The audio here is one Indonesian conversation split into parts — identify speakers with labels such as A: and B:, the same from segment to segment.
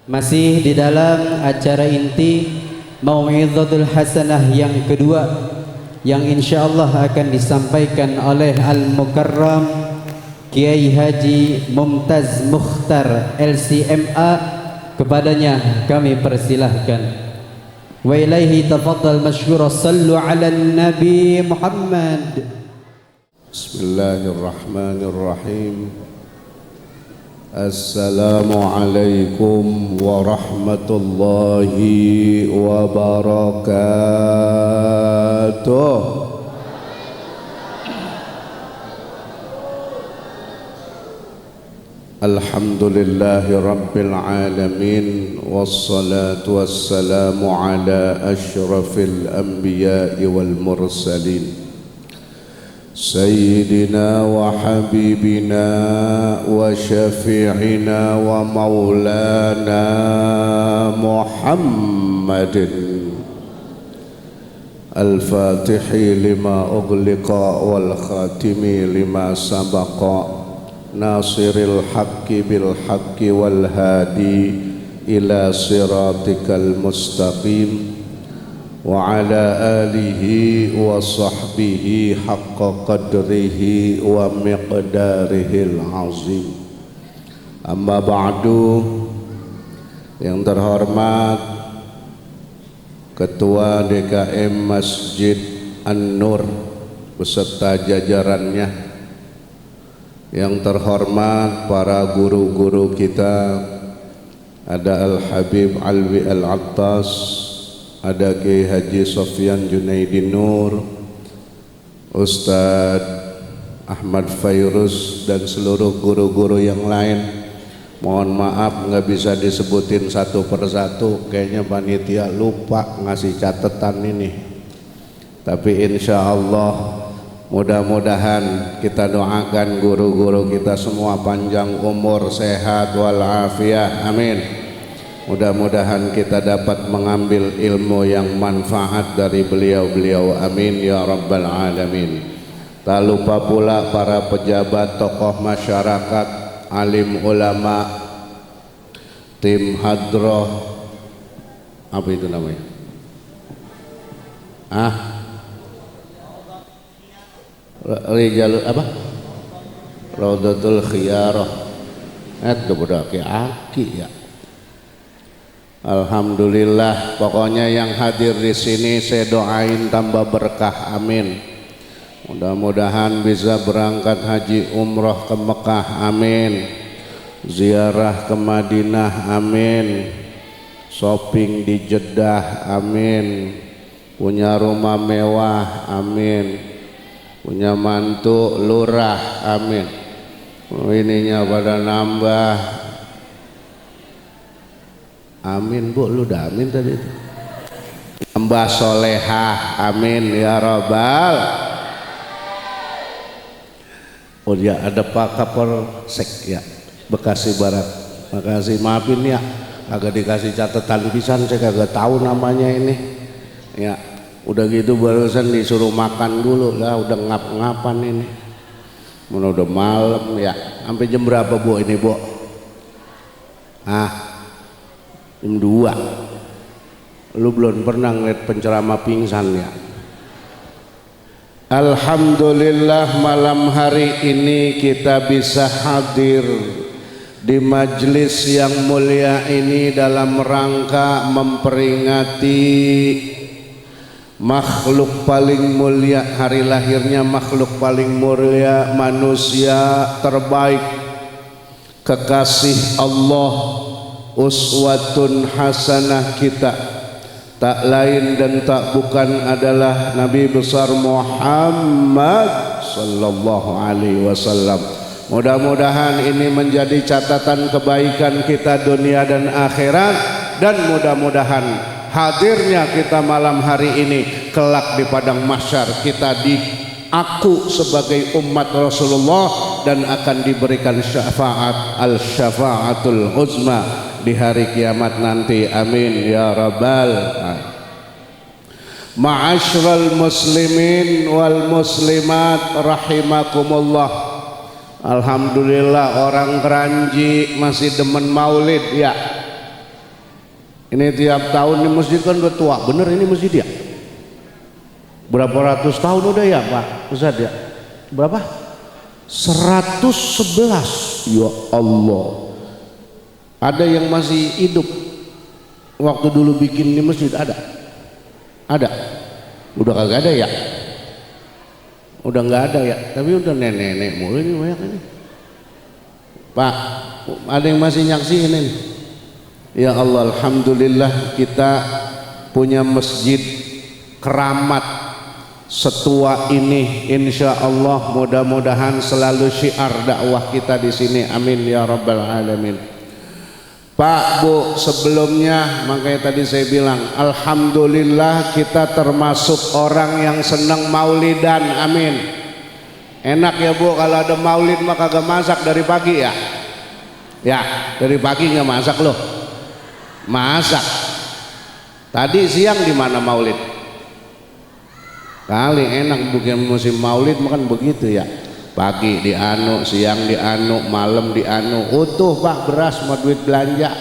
A: Masih di dalam acara inti Mau'izatul Hasanah yang kedua, yang insyaallah akan disampaikan oleh Al-Mukarram Kiai Haji Mumtaz Mukhtar LCMA. Kepadanya kami persilahkan. Wa ilaihi tafaddal masyhura, sallu ala Nabi Muhammad.
B: Bismillahirrahmanirrahim. Assalamualaikum warahmatullahi wabarakatuh. Alhamdulillahi rabbil alamin, wassalatu wassalamu ala asyrafil anbiya'i wal mursalin, Sayyidina wa habibina wa syafi'ina wa maulana Muhammadin al-fatihi lima ughliqa wal khatimi lima sabaqa, nasiril haqqi bil haqqi wal hadi ila siratikal mustaqim, wa ala alihi wa sahbihi haqqa qadrihi wa miqdarihil azim. Amma ba'du. Yang terhormat Ketua DKM Masjid An-Nur beserta jajarannya, yang terhormat para guru-guru kita, ada Al-Habib Alwi Al-Attas, ada Kiai Haji Sofyan Junaidin Nur, Ustadz Ahmad Fairuz, dan seluruh guru-guru yang lain. Mohon maaf nggak bisa disebutin satu persatu, kayaknya panitia lupa ngasih catatan ini. Tapi insya Allah mudah-mudahan kita doakan guru-guru kita semua panjang umur, sehat walafiat, amin. Mudah-mudahan kita dapat mengambil ilmu yang manfaat dari beliau-beliau, amin ya rabbal alamin. Tak lupa pula para pejabat, tokoh masyarakat, alim ulama, tim hadroh, apa itu namanya? Rijal apa? Raudatul Khiyarah. Itu budak aki ya. Alhamdulillah, pokoknya yang hadir di sini saya doain tambah berkah, amin. Mudah-mudahan bisa berangkat haji umroh ke Mekah, amin. Ziarah ke Madinah, amin. Shopping di Jeddah, amin. Punya rumah mewah, amin. Punya mantu lurah, amin. Ininya pada nambah, amin. Bu, lu udah amin tadi itu. Nambah solehah, amin ya robbal. Oh ya, ada Pak Kapolsek ya, Bekasi Barat. Makasih, maafin ya, agak dikasih catatan pisan, saya kagak tahu namanya ini. Ya, udah gitu barusan disuruh makan dulu lah, udah ngap-ngapan ini. Mana udah malam ya. Sampai jam berapa Bu ini Bu? Jam 2. Lu belum pernah ngeliat penceramah pingsan ya? Alhamdulillah, malam hari ini kita bisa hadir di majelis yang mulia ini dalam rangka memperingati makhluk paling mulia, hari lahirnya makhluk paling mulia, manusia terbaik, kekasih Allah, uswatun hasanah kita, tak lain dan tak bukan adalah Nabi besar Muhammad sallallahu alaihi wasallam. Mudah-mudahan ini menjadi catatan kebaikan kita dunia dan akhirat, dan mudah-mudahan hadirnya kita malam hari ini kelak di padang mahsyar kita diaku sebagai umat Rasulullah dan akan diberikan syafaat, al-syafaatul uzma di hari kiamat nanti, amin ya rabbal alamin. Ma'asyiral muslimin wal muslimat rahimakumullah. Alhamdulillah, orang Keranji masih demen maulid ya. Ini tiap tahun di masjid kan udah tua, bener ini masjid ya? Berapa ratus tahun udah ya Pak Ustaz ya? Berapa? 111. Ya Allah. Ada yang masih hidup waktu dulu bikin di masjid, ada? Ada? Udah kagak ada ya? Udah nggak ada ya? Tapi udah nenek-nenek mulu ini banyak ini. Pak, ada yang masih nyaksiin ini? Ya Allah, alhamdulillah kita punya masjid keramat setua ini. Insya Allah mudah-mudahan selalu syiar dakwah kita di sini. Amin ya rabbal alamin. Pak, Bu, sebelumnya makanya tadi saya bilang alhamdulillah kita termasuk orang yang senang maulidan. Amin. Enak ya Bu kalau ada maulid maka gak masak dari pagi ya? Ya, dari pagi nggak masak loh. Masak. Tadi siang di mana maulid? Kali enak bukan musim maulid makan begitu ya. Pagi di anu, siang di anu, malam di anu. Utuh Pak beras sama duit belanja.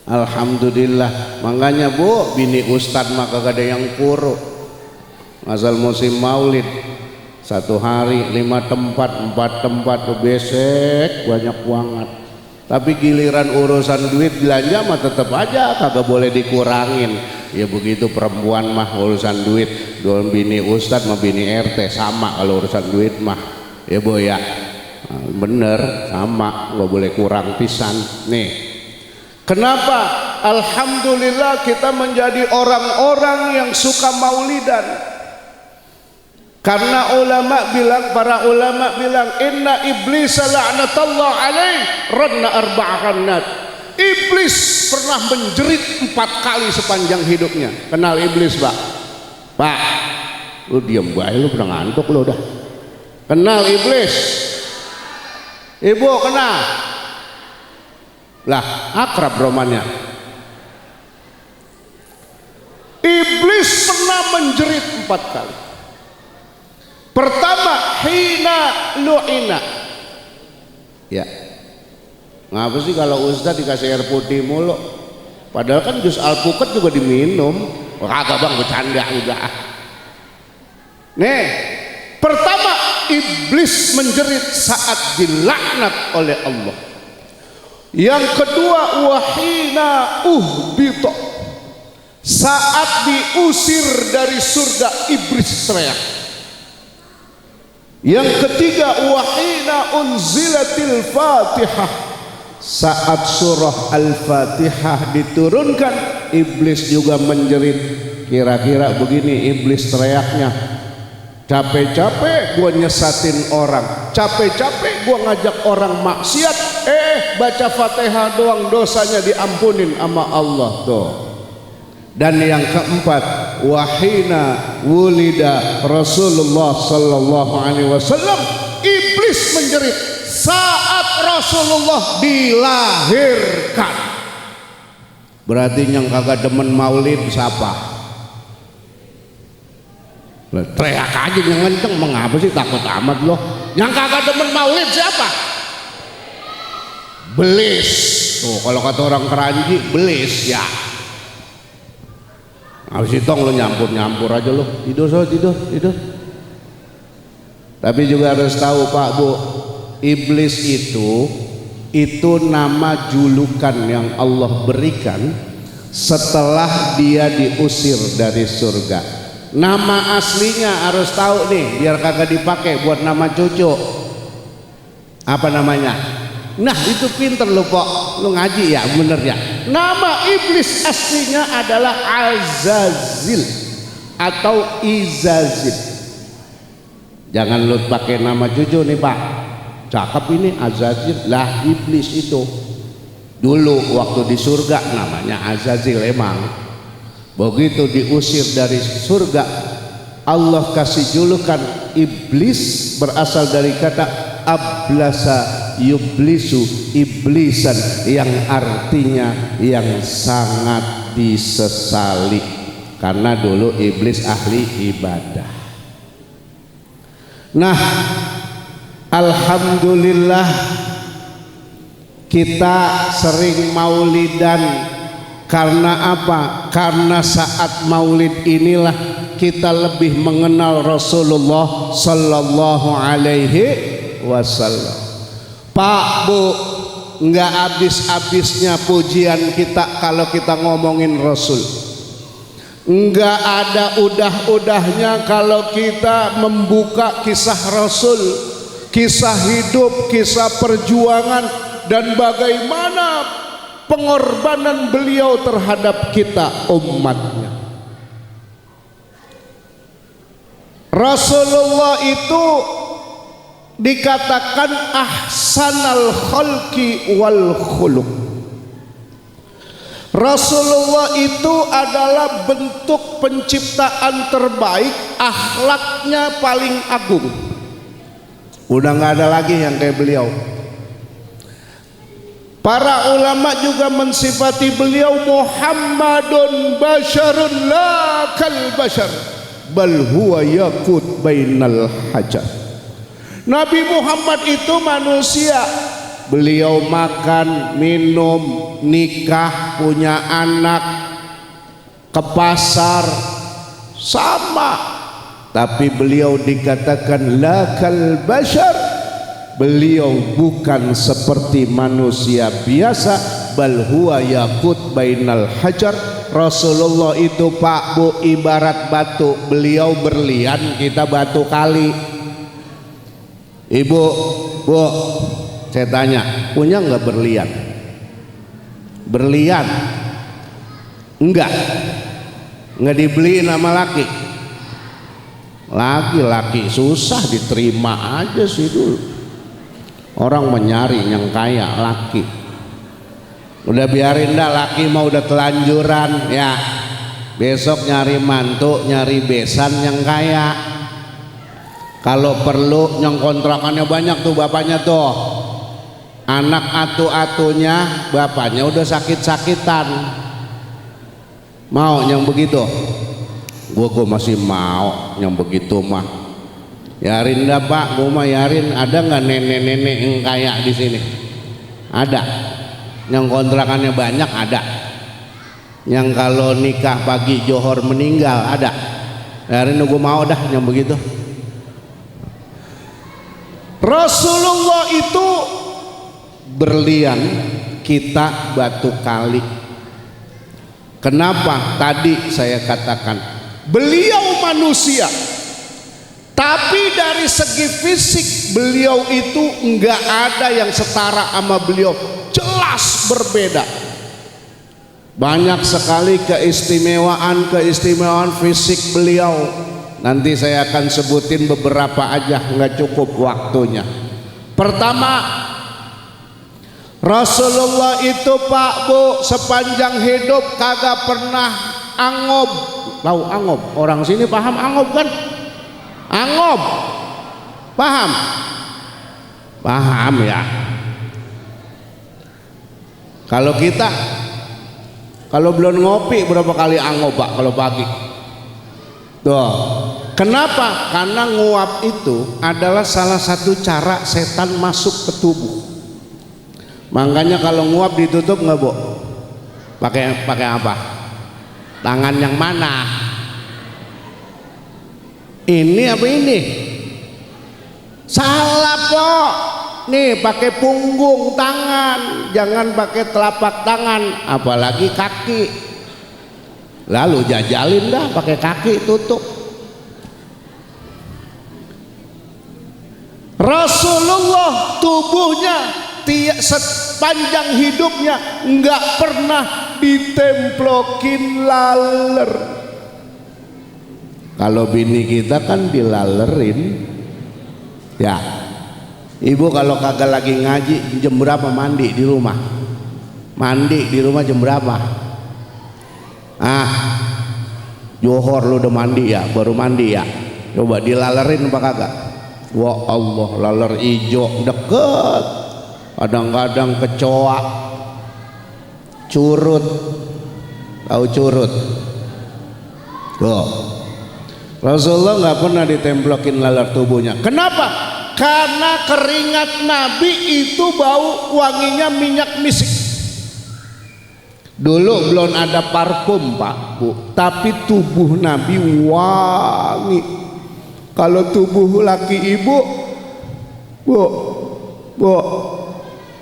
B: Alhamdulillah. Makanya Bu, bini ustad maka gak ada yang kuruk. Asal musim maulid. 1 hari 5 tempat, 4 tempat besek banyak banget. Tapi giliran urusan duit belanja mah tetap aja kagak boleh dikurangin. Ya begitu perempuan mah urusan duit. Dua bini ustad mah bini RT sama kalau urusan duit mah. Ya Bu ya. Bener sama, nggak boleh kurang pisan. Nih. Kenapa? Alhamdulillah kita menjadi orang-orang yang suka maulidan. Karena para ulama bilang inna iblis la'natallah alaih radna arba'anat. Iblis pernah menjerit 4 kali sepanjang hidupnya. Kenal iblis Pak? Pak, lu diam bae, lu pernah ngantuk lu dah. Kenal iblis? Ibu kenal? Lah akrab romannya. Iblis pernah menjerit 4 kali. Pertama, hina lu'ina. Ya. Ngapa sih kalau ustaz dikasih air putih mulu? Padahal kan jus alpukat juga diminum. Kagak Bang, bercanda udah. Nih, pertama iblis menjerit saat dilaknat oleh Allah. Yang kedua, wahina uhbita. Saat diusir dari surga iblis teriak. Yang ketiga, wahina unzilatil fatihah. Saat surah al-fatihah diturunkan iblis juga menjerit. Kira-kira begini iblis teriaknya, capek-capek gua nyesatin orang, capek-capek gua ngajak orang maksiat, baca fatihah doang dosanya diampunin sama Allah tuh. Dan yang keempat, wahina wulida Rasulullah sallallahu alaihi wasallam, iblis menjerit saat Rasulullah dilahirkan. Berarti yang kagak demen maulid siapa? Teriak aja yang kenceng, mengapa sih takut amat loh? Yang kagak demen maulid siapa? Belis. Tuh kalau kata orang Keranji, belis ya. Habis itu lo nyampur aja lo, tidur. Tapi juga harus tahu Pak Bu, iblis itu nama julukan yang Allah berikan setelah dia diusir dari surga. Nama aslinya harus tahu nih, biar kagak dipakai buat nama cucu. Apa namanya? Nah itu pinter lo Pok, lo ngaji ya, bener ya. Nama iblis aslinya adalah Azazil atau Izazil. Jangan lo pakai nama cucu nih Pak, cakep ini Azazil. Lah iblis itu dulu waktu di surga namanya Azazil emang. Begitu diusir dari surga, Allah kasih julukan iblis, berasal dari kata ablasa yublisu, iblisan, yang artinya yang sangat disesali. Karena dulu iblis ahli ibadah. Nah, alhamdulillah kita sering maulidan Karena apa? Karena saat maulid inilah kita lebih mengenal Rasulullah sallallahu alaihi wasallam. Pak, Bu, nggak habis-habisnya pujian kita kalau kita ngomongin Rasul. Nggak ada udah-udahnya kalau kita membuka kisah Rasul, kisah hidup, kisah perjuangan, dan bagaimana pengorbanan beliau terhadap kita umatnya. Rasulullah itu dikatakan ahsanal khalqi wal khuluq. Rasulullah itu adalah bentuk penciptaan terbaik, akhlaknya paling agung. Udah nggak ada lagi yang kayak beliau. Para ulama juga mensifati beliau Muhammadun basyarun la kal basyar bal huwa yakut bainal hajar. Nabi Muhammad itu manusia. Beliau makan, minum, nikah, punya anak, ke pasar, sama. Tapi beliau dikatakan la kal basyar. Beliau bukan seperti manusia biasa, bal huwa yakut bainal hajar. Rasulullah itu, Pak, Bu, ibarat batu. Beliau berlian, kita batu kali. Ibu, Bu, saya tanya, punya nggak berlian? Berlian? Enggak dibeliin sama laki. Laki-laki susah diterima aja sih dulu. Orang menyari yang kaya laki. Udah biarin dah, laki mau udah telanjuran ya. Besok nyari mantu, nyari besan yang kaya. Kalau perlu yang kontrakannya banyak tuh bapaknya tuh. Anak atu-atunya bapaknya udah sakit-sakitan. Mau yang begitu? Gua masih mau yang begitu mah. Yarin dah, Pak, gua mah yarin. Ada nggak nenek-nenek yang kaya di sini? Ada. Yang kontrakannya banyak ada. Yang kalau nikah pagi johor meninggal ada. Yarin gua mau dah yang begitu. Rasulullah itu berlian, kita batu kali. Kenapa? Tadi saya katakan beliau manusia, tapi dari segi fisik beliau itu enggak ada yang setara sama beliau, jelas berbeda. Banyak sekali keistimewaan fisik beliau. Nanti saya akan sebutin beberapa aja, nggak cukup waktunya. Pertama, Rasulullah itu, Pak, Bu, sepanjang hidup kagak pernah angob. Tahu angob? Orang sini paham angob kan? Angob, paham? Paham ya. Kalau kita, kalau belum ngopi berapa kali angob, Pak, kalau pagi? Tuh. Kenapa? Karena nguap itu adalah salah satu cara setan masuk ke tubuh. Makanya kalau nguap ditutup nggak, Bu? Pakai apa? Tangan yang mana? Ini apa ini? Salah, Pok. Nih pakai punggung tangan, jangan pakai telapak tangan, apalagi kaki. Lalu jajalin dah pakai kaki tutup. Rasulullah tubuhnya sepanjang hidupnya nggak pernah ditemplokin laler. Kalau bini kita kan dilalerin ya. Ibu kalau kagak lagi ngaji jam berapa mandi di rumah? Mandi di rumah jam berapa? Johor lu udah mandi ya, baru mandi ya. Coba dilalerin apa kagak? Wah Allah, laler ijo deket. Kadang-kadang kecoa, curut. Tahu curut? Tuh. Rasulullah nggak pernah ditemplokin laler tubuhnya. Kenapa? Karena keringat Nabi itu bau wanginya minyak misik. Dulu belum ada parfum Pak Bu, tapi tubuh Nabi wangi. Kalau tubuh laki ibu, Bu,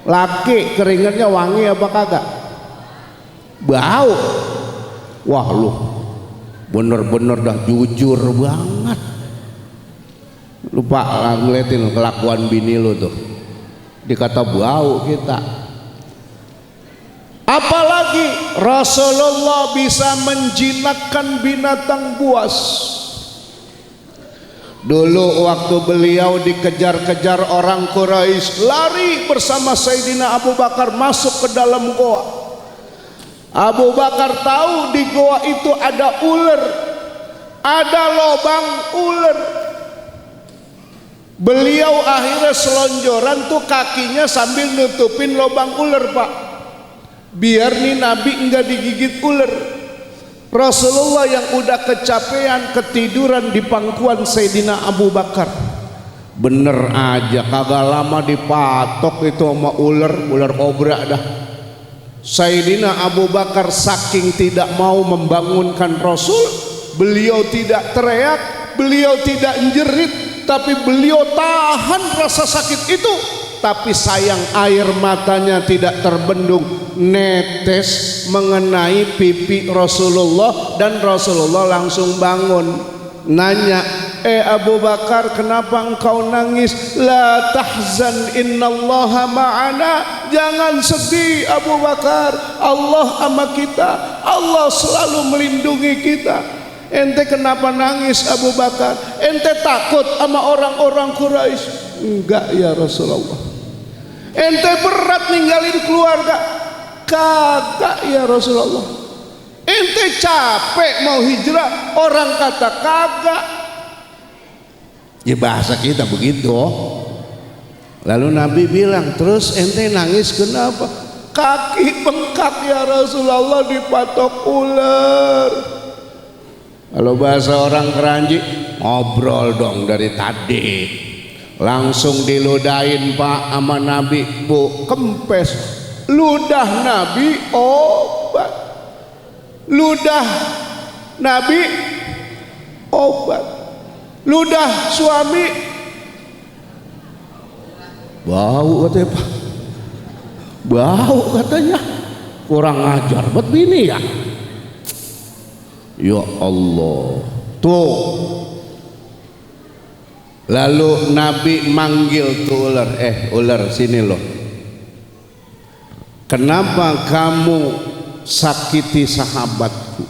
B: laki keringatnya wangi apa kagak? Bau. Wah lu bener-bener dah jujur banget. Lupa ngeliatin kelakuan bini lu tuh, dikata bau kita. Apalagi Rasulullah bisa menjinakkan binatang buas. Dulu waktu beliau dikejar-kejar orang Quraisy, lari bersama Sayyidina Abu Bakar masuk ke dalam goa. Abu Bakar tahu di goa itu ada ular, ada lubang ular. Beliau akhirnya selonjoran tuh kakinya sambil nutupin lubang ular Pak, biar nih Nabi enggak digigit ular. Rasulullah yang udah kecapean ketiduran di pangkuan Sayyidina Abu Bakar. Bener aja kagak lama dipatok itu sama ular kobra dah. Sayyidina Abu Bakar saking tidak mau membangunkan Rasul, beliau tidak teriak, beliau tidak jerit, tapi beliau tahan rasa sakit itu. Tapi sayang air matanya tidak terbendung, netes mengenai pipi Rasulullah, dan Rasulullah langsung bangun nanya, Abu Bakar, kenapa engkau nangis? La tahzan, innallaha ma'ana. Jangan sedih Abu Bakar, Allah sama kita, Allah selalu melindungi kita. Ente kenapa nangis Abu Bakar? Ente takut sama orang-orang Quraisy? Enggak ya Rasulullah. Ente berat ninggalin keluarga? Kagak ya Rasulullah. Ente capek mau hijrah? Orang kata kagak. Ya bahasa kita begitu. Lalu Nabi bilang, terus ente nangis kenapa? Kaki bengkak ya Rasulullah, dipatok ular. Kalau bahasa orang Keranji, ngobrol dong dari tadi. Langsung diludahin Pak sama Nabi, Bu, kempes. Ludah Nabi obat, ludah Nabi obat, ludah suami bau katanya Pak, bau katanya. Kurang ajar buat bini ya. Ya Allah tuh. Lalu Nabi manggil tuh ular, ular sini loh, kenapa kamu sakiti sahabatku?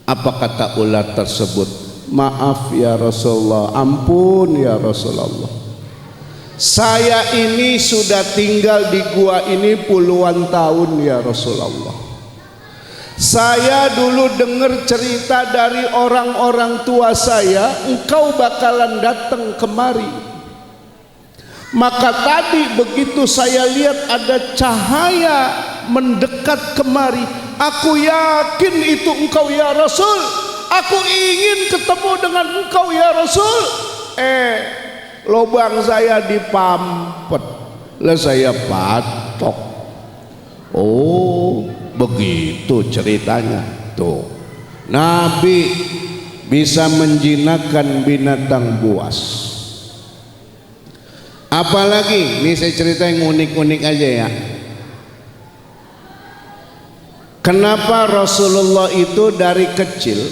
B: Apa kata ular tersebut? Maaf ya Rasulullah, ampun ya Rasulullah, saya ini sudah tinggal di gua ini puluhan tahun ya Rasulullah. Saya dulu dengar cerita dari orang-orang tua saya, engkau bakalan datang kemari. Maka tadi begitu saya lihat ada cahaya mendekat kemari, aku yakin itu engkau ya Rasul. Aku ingin ketemu dengan engkau ya Rasul. Lubang saya dipampet, lah saya patok. Oh, begitu ceritanya. Tuh, Nabi bisa menjinakkan binatang buas. Apalagi ini saya cerita yang unik-unik aja ya. Kenapa Rasulullah itu dari kecil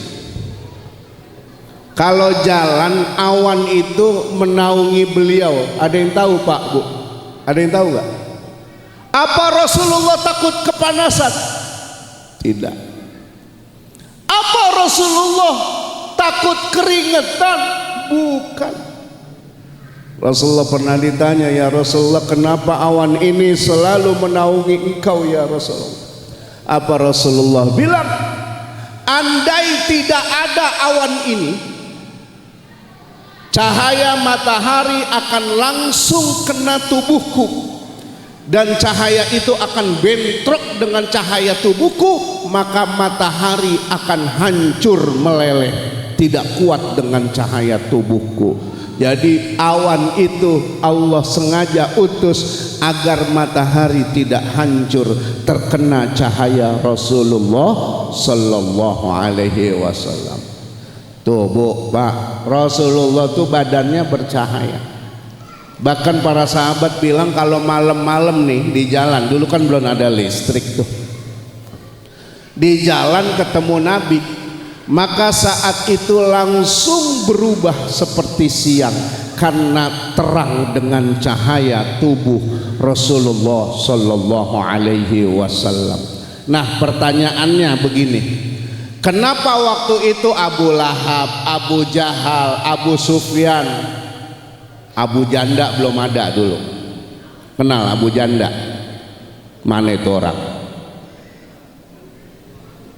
B: kalau jalan awan itu menaungi beliau? Ada yang tahu Pak Bu? Ada yang tahu nggak? Apa Rasulullah takut kepanasan? Tidak. Apa Rasulullah takut keringetan? Bukan. Rasulullah pernah ditanya, ya Rasulullah, kenapa awan ini selalu menaungi engkau ya Rasulullah? Apa Rasulullah bilang, andai tidak ada awan ini, cahaya matahari akan langsung kena tubuhku, dan cahaya itu akan bentrok dengan cahaya tubuhku, maka matahari akan hancur meleleh, tidak kuat dengan cahaya tubuhku. Jadi awan itu Allah sengaja utus agar matahari tidak hancur terkena cahaya Rasulullah sallallahu alaihi wasallam. Tuh Bu, Pak, Rasulullah tuh badannya bercahaya. Bahkan para sahabat bilang kalau malam-malam nih di jalan, dulu kan belum ada listrik tuh, di jalan ketemu Nabi, maka saat itu langsung berubah seperti siang karena terang dengan cahaya tubuh Rasulullah sallallahu alaihi wasallam. Nah, pertanyaannya begini, kenapa waktu itu Abu Lahab, Abu Jahal, Abu Sufyan, Abu Janda belum ada dulu. Kenal Abu Janda? Mana itu orang?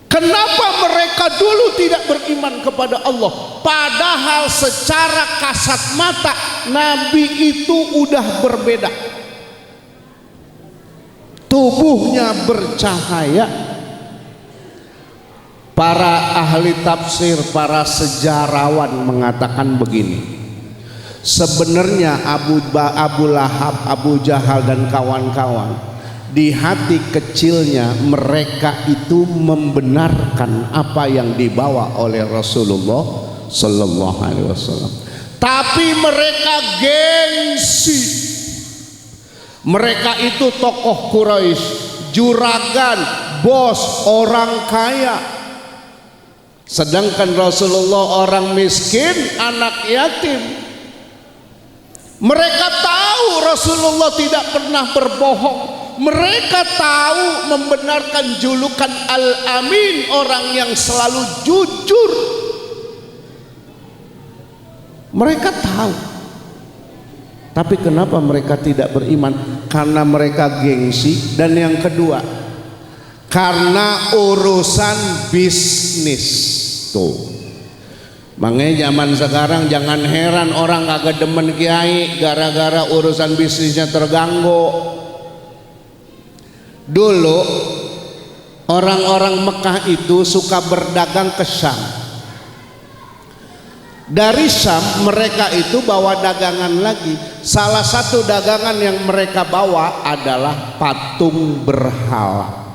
B: Kenapa mereka dulu tidak beriman kepada Allah? Padahal secara kasat mata Nabi itu udah berbeda. Tubuhnya bercahaya. Para ahli tafsir, para sejarawan mengatakan begini. Sebenarnya Abu Lahab, Abu Jahal dan kawan-kawan, di hati kecilnya mereka itu membenarkan apa yang dibawa oleh Rasulullah sallallahu alaihi wasallam. Tapi mereka gengsi. Mereka itu tokoh Quraisy, juragan, bos, orang kaya. Sedangkan Rasulullah orang miskin, anak yatim. Mereka tahu Rasulullah tidak pernah berbohong. Mereka tahu membenarkan julukan Al-Amin, orang yang selalu jujur. Mereka tahu. Tapi kenapa mereka tidak beriman? Karena mereka gengsi. Dan yang kedua, karena urusan bisnis. Tuh, makanya zaman sekarang jangan heran orang kagak demen kiai gara-gara urusan bisnisnya terganggu. Dulu orang-orang Mekah itu suka berdagang ke Syam. Dari Syam mereka itu bawa dagangan lagi. Salah satu dagangan yang mereka bawa adalah patung berhala.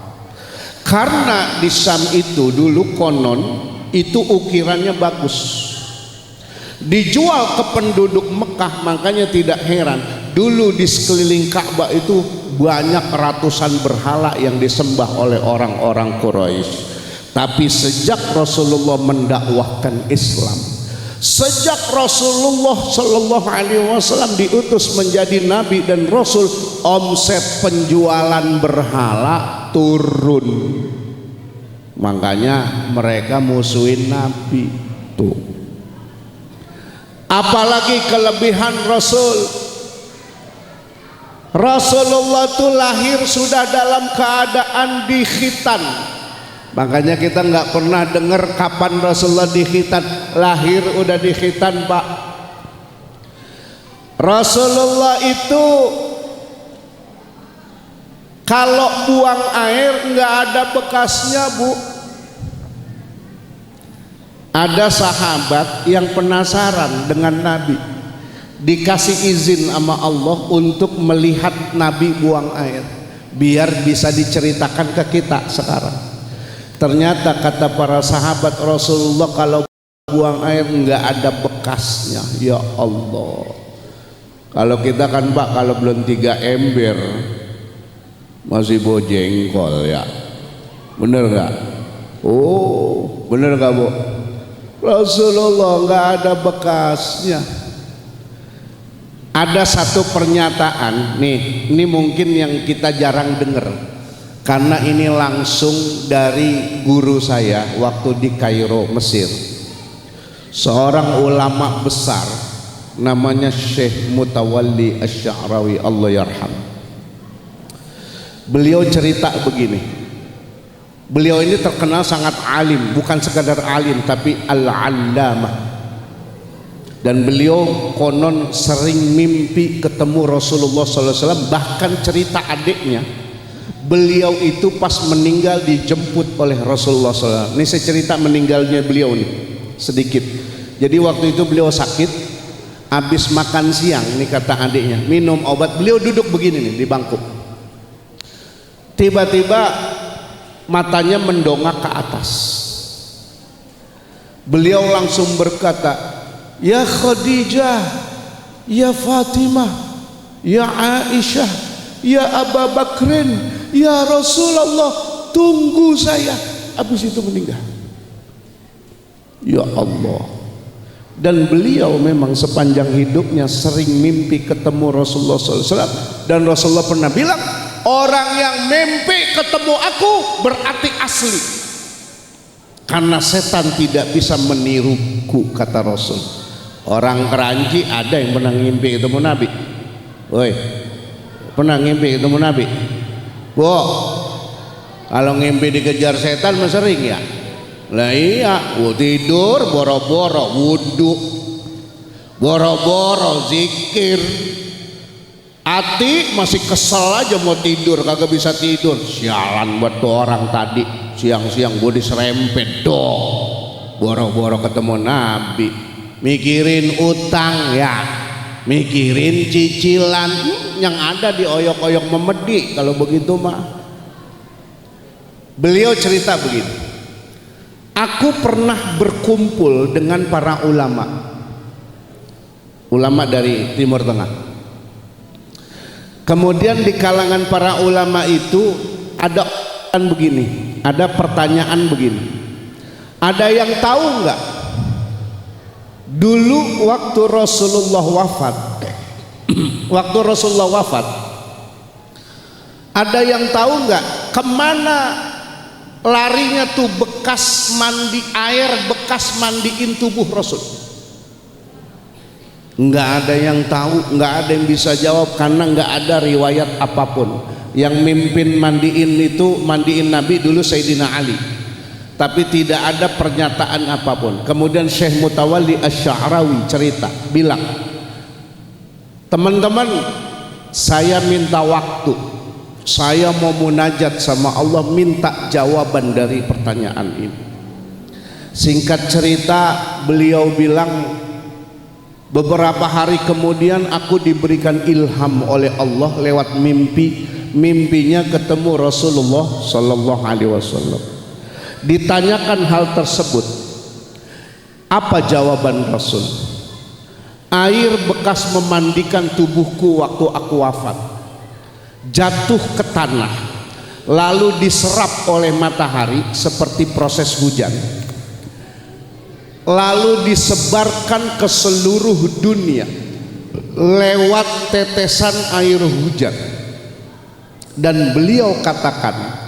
B: Karena di Syam itu dulu konon itu ukirannya bagus, dijual ke penduduk Mekah. Makanya tidak heran dulu di sekeliling Ka'bah itu banyak ratusan berhala yang disembah oleh orang-orang Quraisy. Tapi sejak Rasulullah mendakwahkan Islam, sejak Rasulullah sallallahu alaihi wasallam diutus menjadi nabi dan rasul, omset penjualan berhala turun. Makanya mereka musuhin Nabi tuh. Apalagi kelebihan Rasulullah tuh lahir sudah dalam keadaan dikhitan. Makanya kita nggak pernah dengar kapan Rasulullah dikhitan. Lahir udah dikhitan, Pak. Rasulullah itu kalau buang air nggak ada bekasnya, Bu. Ada sahabat yang penasaran dengan Nabi, dikasih izin sama Allah untuk melihat Nabi buang air, biar bisa diceritakan ke kita sekarang. Ternyata kata para sahabat Rasulullah kalau buang air nggak ada bekasnya. Ya Allah, kalau kita kan Pak, kalau belum 3 ember masih bawa jengkol ya, bener gak? Oh bener gak Bu? Rasulullah nggak ada bekasnya. Ada satu pernyataan nih, ini mungkin yang kita jarang dengar karena ini langsung dari guru saya waktu di Kairo, Mesir. Seorang ulama besar namanya Syekh Mutawalli Asy-Sya'rawi, Allah yarham. Beliau cerita begini, beliau ini terkenal sangat alim, bukan sekadar alim tapi al-allamah. Dan beliau konon sering mimpi ketemu Rasulullah SAW. Bahkan cerita adiknya, beliau itu pas meninggal dijemput oleh Rasulullah SAW. Ini saya cerita meninggalnya beliau nih sedikit. Jadi waktu itu beliau sakit, Habis makan siang nih kata adiknya, minum obat, beliau duduk begini nih di bangku. Tiba-tiba matanya mendongak ke atas. Beliau langsung berkata, "Ya Khadijah, ya Fatimah, ya Aisyah, ya Abu Bakrin, ya Rasulullah, tunggu saya." Habis itu meninggal. Ya Allah. Dan beliau memang sepanjang hidupnya sering mimpi ketemu Rasulullah SAW. Dan Rasulullah pernah bilang, orang yang mimpi ketemu aku berarti asli, karena setan tidak bisa meniruku, kata Rasul. Orang Keranji ada yang pernah ngimpi ketemu Nabi? Woi, pernah ngimpi ketemu Nabi? Wow, kalau ngimpi dikejar setan mah sering ya. Lah iya, tidur boro-boro wudu, boro-boro zikir. Hati masih kesel aja mau tidur, kagak bisa tidur. Sialan buat tuh orang tadi, siang-siang gue diserempet dong. Boro-boro ketemu Nabi, mikirin utang ya, mikirin cicilan, yang ada di oyok-oyok memedi. Kalau begitu mah, beliau cerita begini. Aku pernah berkumpul dengan para ulama dari Timur Tengah. Kemudian di kalangan para ulama itu ada begini, ada pertanyaan begini. Ada yang tahu nggak? Dulu waktu Rasulullah wafat, ada yang tahu nggak kemana larinya tuh bekas mandi air, bekas mandiin tubuh Rasul? Nggak ada yang tahu, nggak ada yang bisa jawab, karena nggak ada riwayat apapun. Yang mimpin mandiin Nabi dulu Sayyidina Ali, tapi tidak ada pernyataan apapun. Kemudian Syekh Mutawalli Asy-Sya'rawi cerita, bilang, teman-teman, saya minta waktu, saya mau munajat sama Allah, minta jawaban dari pertanyaan ini. Singkat cerita, beliau bilang, beberapa hari kemudian aku diberikan ilham oleh Allah lewat mimpinya ketemu Rasulullah Sallallahu Alaihi Wasallam. Ditanyakan hal tersebut, apa jawaban Rasul? Air bekas memandikan tubuhku waktu aku wafat jatuh ke tanah, lalu diserap oleh matahari seperti proses hujan, lalu disebarkan ke seluruh dunia lewat tetesan air hujan. Dan beliau katakan,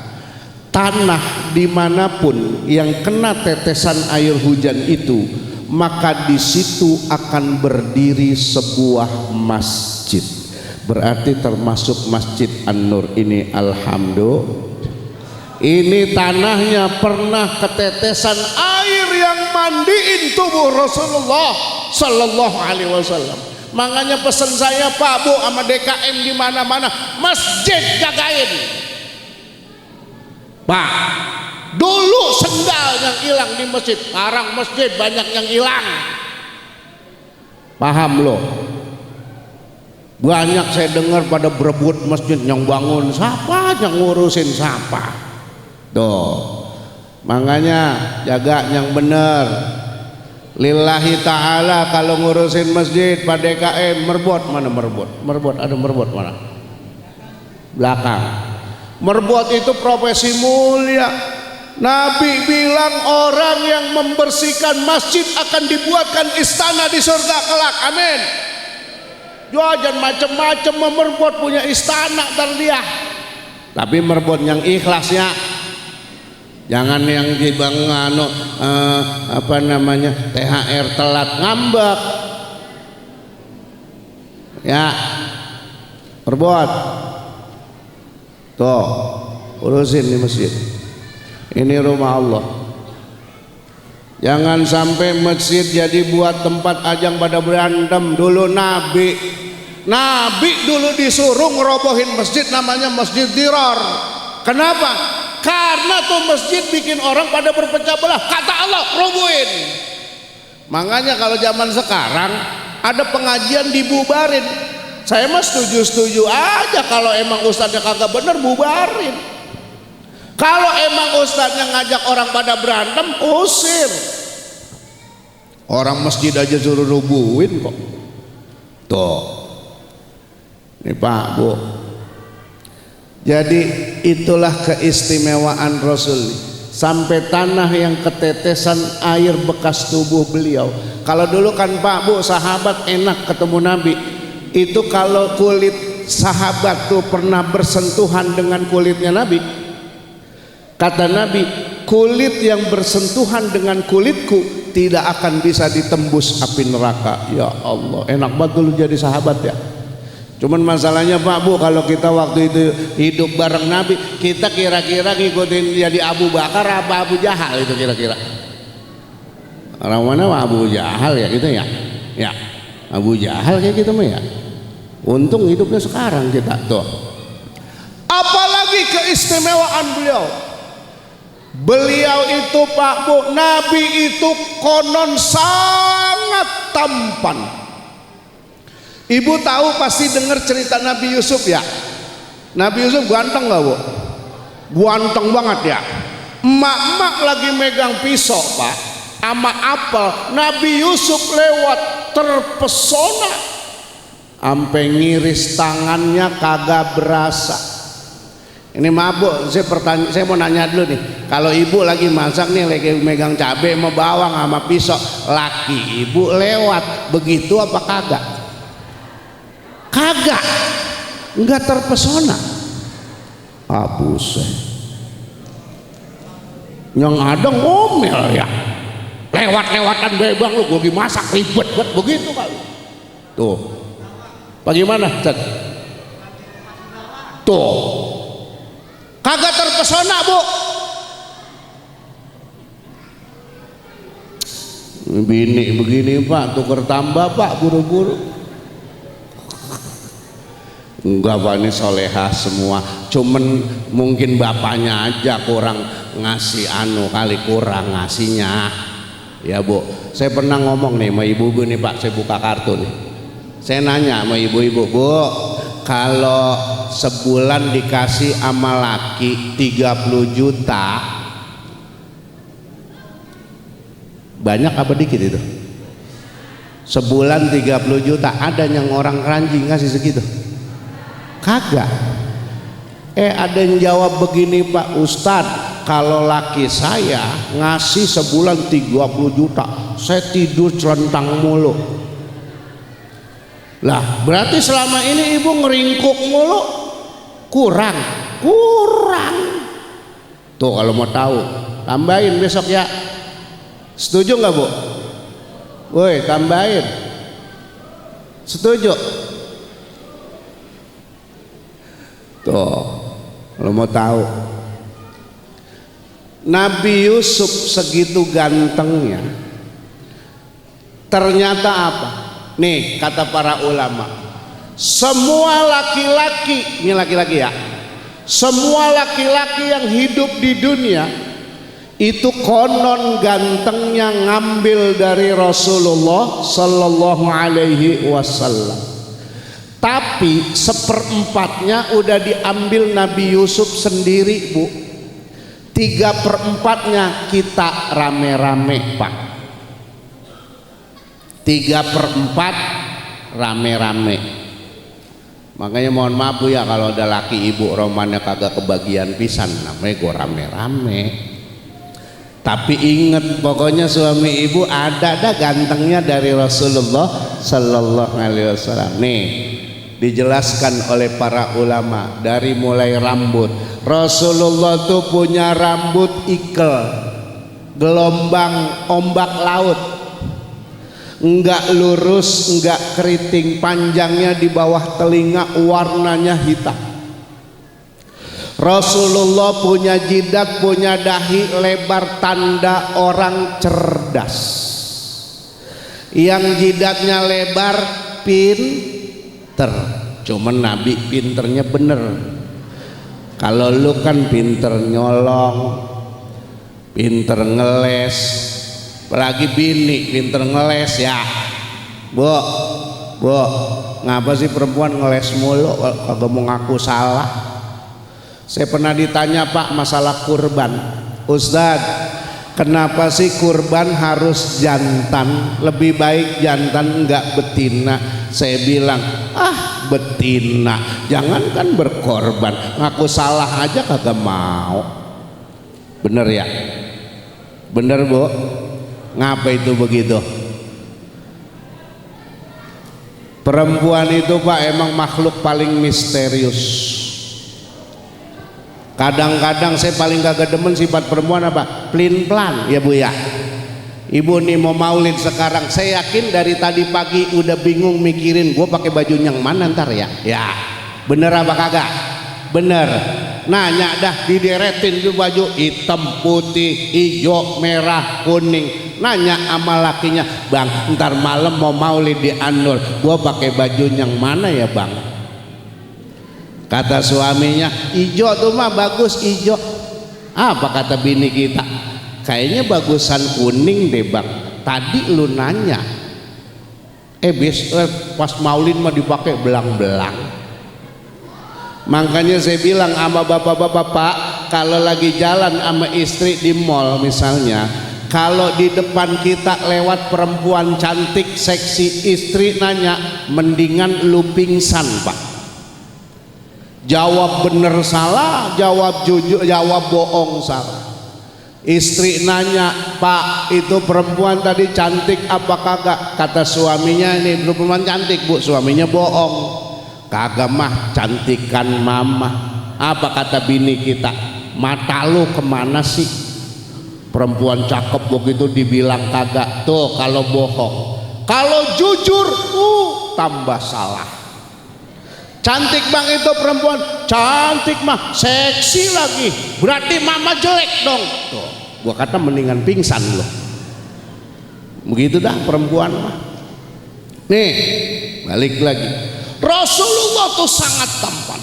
B: tanah dimanapun yang kena tetesan air hujan itu, maka di situ akan berdiri sebuah masjid. Berarti termasuk Masjid An-Nur ini. Alhamdulillah, ini tanahnya pernah ketetesan air yang mandiin tubuh Rasulullah Sallallahu Alaihi Wasallam. Makanya pesan saya, Pak Bu sama DKM di mana-mana, masjid jagain. Pak, dulu sendal yang hilang di masjid, sekarang masjid banyak yang hilang. Paham loh? Banyak saya dengar pada berebut masjid, yang bangun siapa, yang ngurusin siapa. Tuh, makanya jaga yang benar. Lillahi ta'ala. Kalau ngurusin masjid Pak DKM, merbot mana merbot? Merbot, ada merbot mana? Belakang. Merbot itu profesi mulia. Nabi bilang orang yang membersihkan masjid akan dibuatkan istana di surga kelak. Amin. Jangan macam-macam memerbot, punya istana ntar dia. Tapi merbot yang ikhlas ya. Jangan yang dibangano THR telat ngambek. Ya. Merbot. Tuh, urusin di masjid. Ini rumah Allah. Jangan sampai masjid jadi buat tempat ajang pada berantem. Dulu Nabi dulu disuruh ngerobohin masjid, namanya Masjid Dirar. Kenapa? Karena tuh masjid bikin orang pada berpecah belah. Kata Allah, robohin. Makanya kalau zaman sekarang ada pengajian dibubarin. Saya mah setuju-setuju aja kalau emang ustadznya kagak bener bubarin. Kalau emang ustadznya ngajak orang pada berantem, usir. Orang masjid aja suruh rubuhin kok. Tuh. Nih Pak, Bu. Jadi itulah keistimewaan Rasul. Sampai tanah yang ketetesan air bekas tubuh beliau. Kalau dulu kan Pak, Bu, sahabat enak ketemu Nabi. Itu kalau kulit sahabat tuh pernah bersentuhan dengan kulitnya Nabi, kata Nabi, kulit yang bersentuhan dengan kulitku tidak akan bisa ditembus api neraka. Ya Allah, enak banget dulu jadi sahabat ya. Cuman masalahnya Pak, Bu, kalau kita waktu itu hidup bareng Nabi, kita kira-kira ngikutin jadi Abu Bakar apa Abu Jahal itu kira-kira? Orang mana Abu Jahal ya gitu ya? Ya, Abu Jahal kayak gitu mah ya. Untung hidupnya sekarang kita tuh. Apalagi keistimewaan beliau. Beliau itu Pak, Bu, Nabi itu konon sangat tampan. Ibu tahu pasti dengar cerita Nabi Yusuf ya. Nabi Yusuf ganteng nggak, Bu? Ganteng banget ya. Emak-emak lagi megang pisau Pak, sama apel. Nabi Yusuf lewat terpesona, sampai ngiris tangannya kagak berasa. Ini mabuk. Saya mau nanya dulu nih, kalau ibu lagi masak nih, lagi megang cabai sama bawang sama pisau, laki ibu lewat begitu apa kagak? Kagak, nggak terpesona. Buset, yang ada ngomel ya, lewat-lewatan bebang lu, gue masak ribet buat begitu kali. Tuh, bagaimana? Tuh, kagak terpesona, Bu. Bini begini Pak, tuker tambah Pak, buru-buru. Enggak Pak, ini solehah semua. Cuman mungkin bapaknya aja kurang ngasih kali kurang ngasihnya. Ya Bu, saya pernah ngomong nih sama ibu-ibu nih Pak, saya buka kartu nih. Saya nanya sama ibu-ibu, Bu, kalau sebulan dikasih sama laki 30 juta, banyak apa dikit itu? Sebulan 30 juta, ada yang orang keranjing ngasih segitu? Kagak. Ada yang jawab begini Pak Ustadz, kalau laki saya ngasih sebulan 30 juta, saya tidur celentang mulu. Lah berarti selama ini ibu ngeringkuk mulu, kurang. Tuh kalau mau tahu, tambahin besok ya. Setuju nggak Bu? Woi, tambahin. Setuju? Tuh, kalau mau tahu, Nabi Yusuf segitu gantengnya, ternyata apa? Nih kata para ulama, semua laki-laki, ini laki-laki ya, semua laki-laki yang hidup di dunia itu konon gantengnya ngambil dari Rasulullah Sallallahu Alaihi Wasallam. Tapi seperempatnya udah diambil Nabi Yusuf sendiri, Bu. 3/4 kita rame-rame Pak. 3/4 rame-rame. Makanya mohon maaf Bu ya, kalau ada laki ibu romannya kagak kebagian pisan, namanya gue rame-rame. Tapi ingat, pokoknya suami ibu ada gantengnya dari Rasulullah Sallallahu Alaihi Wasallam. Nih dijelaskan oleh para ulama dari mulai rambut. Rasulullah tuh punya rambut ikel, gelombang ombak laut, enggak lurus, enggak keriting, panjangnya di bawah telinga, warnanya hitam. Rasulullah punya jidat, punya dahi lebar tanda orang cerdas. Yang jidatnya lebar pinter. Cuman Nabi pinternya bener. Kalau lu kan pinter nyolong, pinter ngeles, apalagi bini pinter ngeles ya Bu. Bu, ngapa sih perempuan ngeles mulu kagak mau ngaku salah? Saya pernah ditanya Pak masalah kurban. Ustadz, kenapa sih kurban harus jantan? Lebih baik jantan enggak betina. Saya bilang, betina, jangankan berkorban, ngaku salah aja kagak mau. Bener ya? Bener Bu? Ngapa itu begitu? Perempuan itu Pak emang makhluk paling misterius. Kadang-kadang saya paling kagak demen sifat perempuan apa? Plin-plan ya Bu ya. Ibu nih mau maulid sekarang, saya yakin dari tadi pagi udah bingung mikirin gue pakai baju yang mana ntar ya. Ya, bener apa kagak? Bener. Nanya dah dideretin tuh baju hitam, putih, hijau, merah, kuning. Nanya sama lakinya, bang, ntar malam mau maulid di Anur, gue pakai baju yang mana ya bang? Kata suaminya, hijau tuh mah bagus hijau. Apa kata bini kita? Kayaknya bagusan kuning deh bang. Tadi lu nanya, pas maulid mah dipakai belang-belang. Makanya saya bilang sama bapak-bapak, Pak, kalau lagi jalan sama istri di mall misalnya, kalau di depan kita lewat perempuan cantik seksi, istri nanya, mendingan lu pingsan Pak. Jawab bener salah, jawab jujur, jawab bohong salah. Istri nanya, Pak, itu perempuan tadi cantik apa kagak? Kata suaminya, ini perempuan cantik Bu. Suaminya bohong, kagak mah, cantikan mama. Apa kata bini kita? Mata lu kemana sih? Perempuan cakep begitu dibilang kagak. Tuh kalau bohong. Kalau jujur, tambah salah. Cantik bang itu perempuan, cantik mah, seksi lagi, berarti mama jelek dong. Tuh, gua kata mendingan pingsan loh. Begitu dah perempuan mah. Nih, balik lagi. Rasulullah tuh sangat tampan.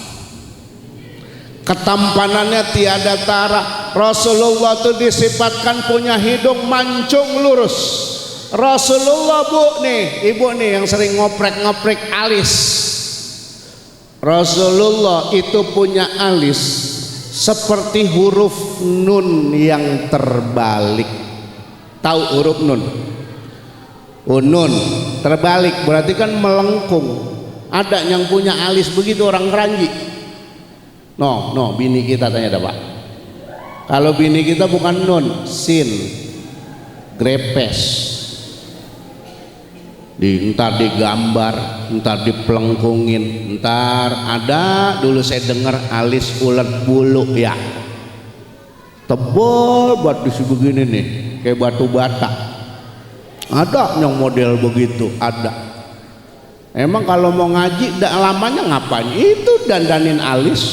B: Ketampanannya tiada tara. Rasulullah tuh disifatkan punya hidung mancung lurus. Rasulullah Bu nih, ibu nih yang sering ngoprek-ngoprek alis. Rasulullah itu punya alis seperti huruf nun yang terbalik. Tahu huruf nun? Nun terbalik berarti kan melengkung. Ada yang punya alis begitu orang Keranji? No, bini kita tanya dah Pak. Kalau bini kita bukan nun, sin, grepes. Ntar digambar, ntar dipelengkungin, ntar ada dulu saya dengar alis ulet bulu ya, tebal buat di begini nih kayak batu bata. Ada yang model begitu, ada. Emang kalau mau ngaji lamanya ngapain? Itu dandanin alis,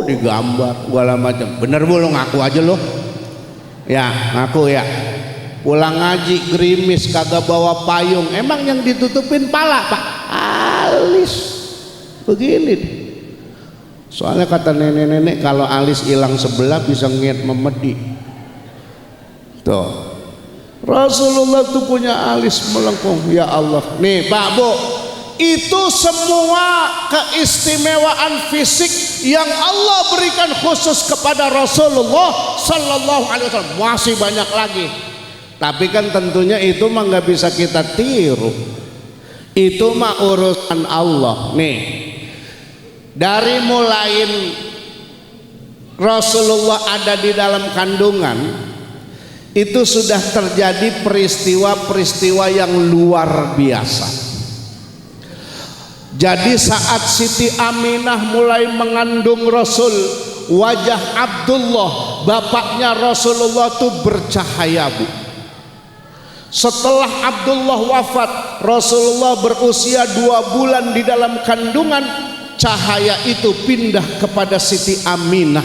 B: digambar segala macam. Bener Bu, lo ngaku aja lo ya, ngaku ya. Pulang ngaji gerimis kagak bawa payung, emang yang ditutupin pala Pak? Alis begini. Soalnya kata nenek-nenek kalau alis hilang sebelah bisa ngiat memedi. Tuh, Rasulullah tuh punya alis melengkung. Ya Allah, nih Pak Bu, itu semua keistimewaan fisik yang Allah berikan khusus kepada Rasulullah Sallallahu Alaihi Wasallam. Masih banyak lagi. Tapi kan tentunya itu mah nggak bisa kita tiru. Itu mah urusan Allah. Nih, dari mulai Rasulullah ada di dalam kandungan, itu sudah terjadi peristiwa-peristiwa yang luar biasa. Jadi saat Siti Aminah mulai mengandung Rasul, wajah Abdullah, bapaknya Rasulullah itu bercahaya Bu. Setelah Abdullah wafat, Rasulullah berusia 2 bulan di dalam kandungan, cahaya itu pindah kepada Siti Aminah.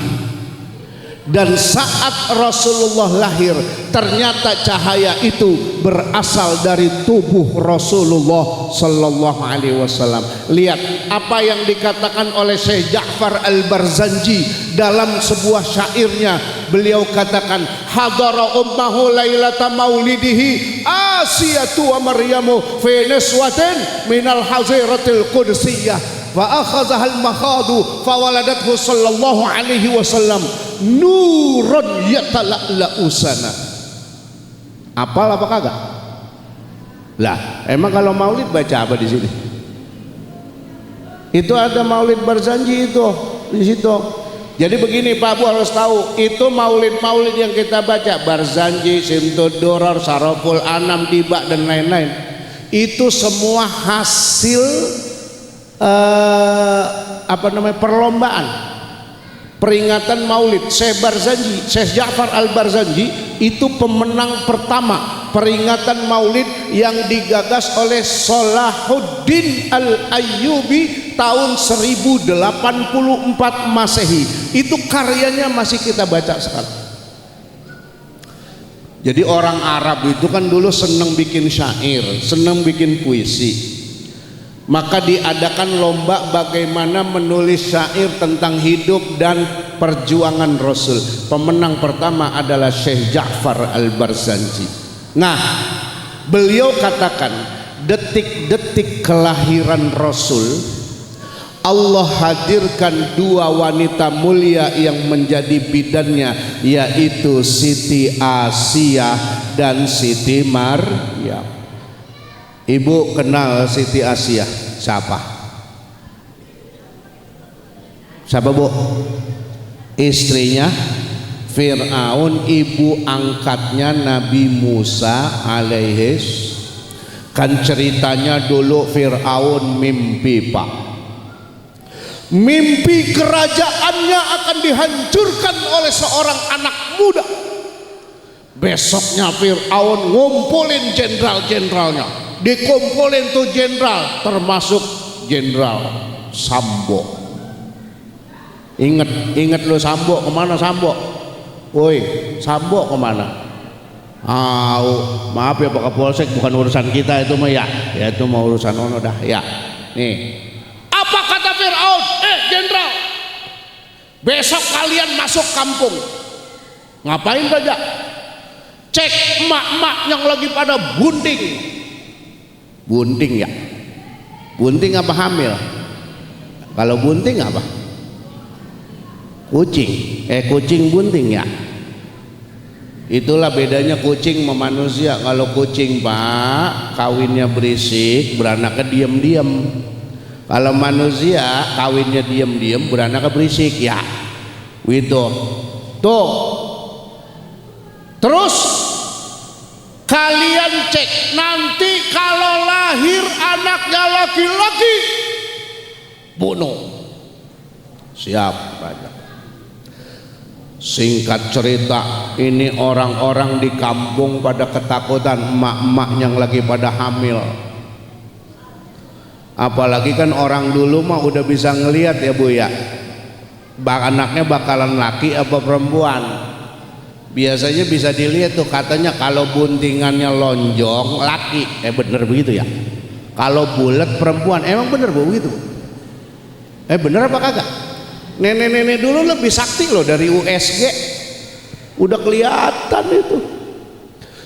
B: Dan saat Rasulullah lahir, ternyata cahaya itu berasal dari tubuh Rasulullah Sallallahu Alaihi Wasallam. Lihat apa yang dikatakan oleh Syekh Ja'far Al-Barzanji dalam sebuah syairnya. Beliau katakan, hadara ummahu lailata maulidihi Asiyatu wa Maryamu fi niswatin minal haziratil qudsiyah fa akhadhahal makhadu fa waladathu sallallahu alaihi wasallam nurun yatala'la'u sana. Apal apa kagak? Lah, emang kalau maulid baca apa di sini? Itu ada maulid Barzanji itu di situ. Jadi begini Pak Bu harus tahu, itu maulid-maulid yang kita baca Barzanji, Simtud Duror, Saraful Anam, Tibak dan lain-lain. Itu semua hasil perlombaan peringatan maulid. Syekh Barzanji, Syekh Ja'far Al-Barzanji itu pemenang pertama peringatan maulid yang digagas oleh Salahuddin Al-Ayyubi tahun 1084 Masehi. Itu karyanya masih kita baca sekarang. Jadi orang Arab itu kan dulu senang bikin syair, senang bikin puisi. Maka diadakan lomba bagaimana menulis syair tentang hidup dan perjuangan Rasul. Pemenang pertama adalah Syekh Ja'far Al-Barzanji. Nah, beliau katakan detik-detik kelahiran Rasul Allah hadirkan dua wanita mulia yang menjadi bidannya, yaitu Siti Asiyah dan Siti Maryam. Ibu kenal Siti Asiyah siapa? Siapa Bu? Istrinya Fir'aun, ibu angkatnya Nabi Musa alaihis. Kan ceritanya dulu Fir'aun mimpi Pak, mimpi kerajaannya akan dihancurkan oleh seorang anak muda. Besoknya Fir'aun ngumpulin jenderal-jenderalnya, dikumpulin tuh jenderal, termasuk jenderal Sambo. Ingat lo Sambo kemana Sambo? Woi, Sambo kemana? Maaf ya Pak Kapolsek, bukan urusan kita itu mah ya. Ya itu mau urusan ono dah ya. Nih, apa kata Fir'aun? Jenderal, besok kalian masuk kampung. Ngapain saja? Cek emak-emak yang lagi pada bunting. Bunting ya? Bunting apa hamil? Kalau bunting apa? Kucing. Kucing bunting ya? Itulah bedanya kucing sama manusia. Kalau kucing Pak, kawinnya berisik, beranaknya diam-diam. Kalau manusia kawinnya diam-diam, beranaknya berisik ya. Gitu. Tuh. Terus kalian cek, nanti kalau lahir anaknya laki-laki, bunuh. Siap Raja. Singkat cerita, ini orang-orang di kampung pada ketakutan, emak-emak yang lagi pada hamil. Apalagi kan orang dulu mah udah bisa ngelihat ya Bu ya, anaknya bakalan laki apa perempuan. Biasanya bisa dilihat tuh, katanya kalau buntingannya lonjong laki, bener begitu ya. Kalau bulat perempuan, emang bener begitu? Bener apa kagak? Nenek-nenek dulu lebih sakti loh dari USG, udah kelihatan itu.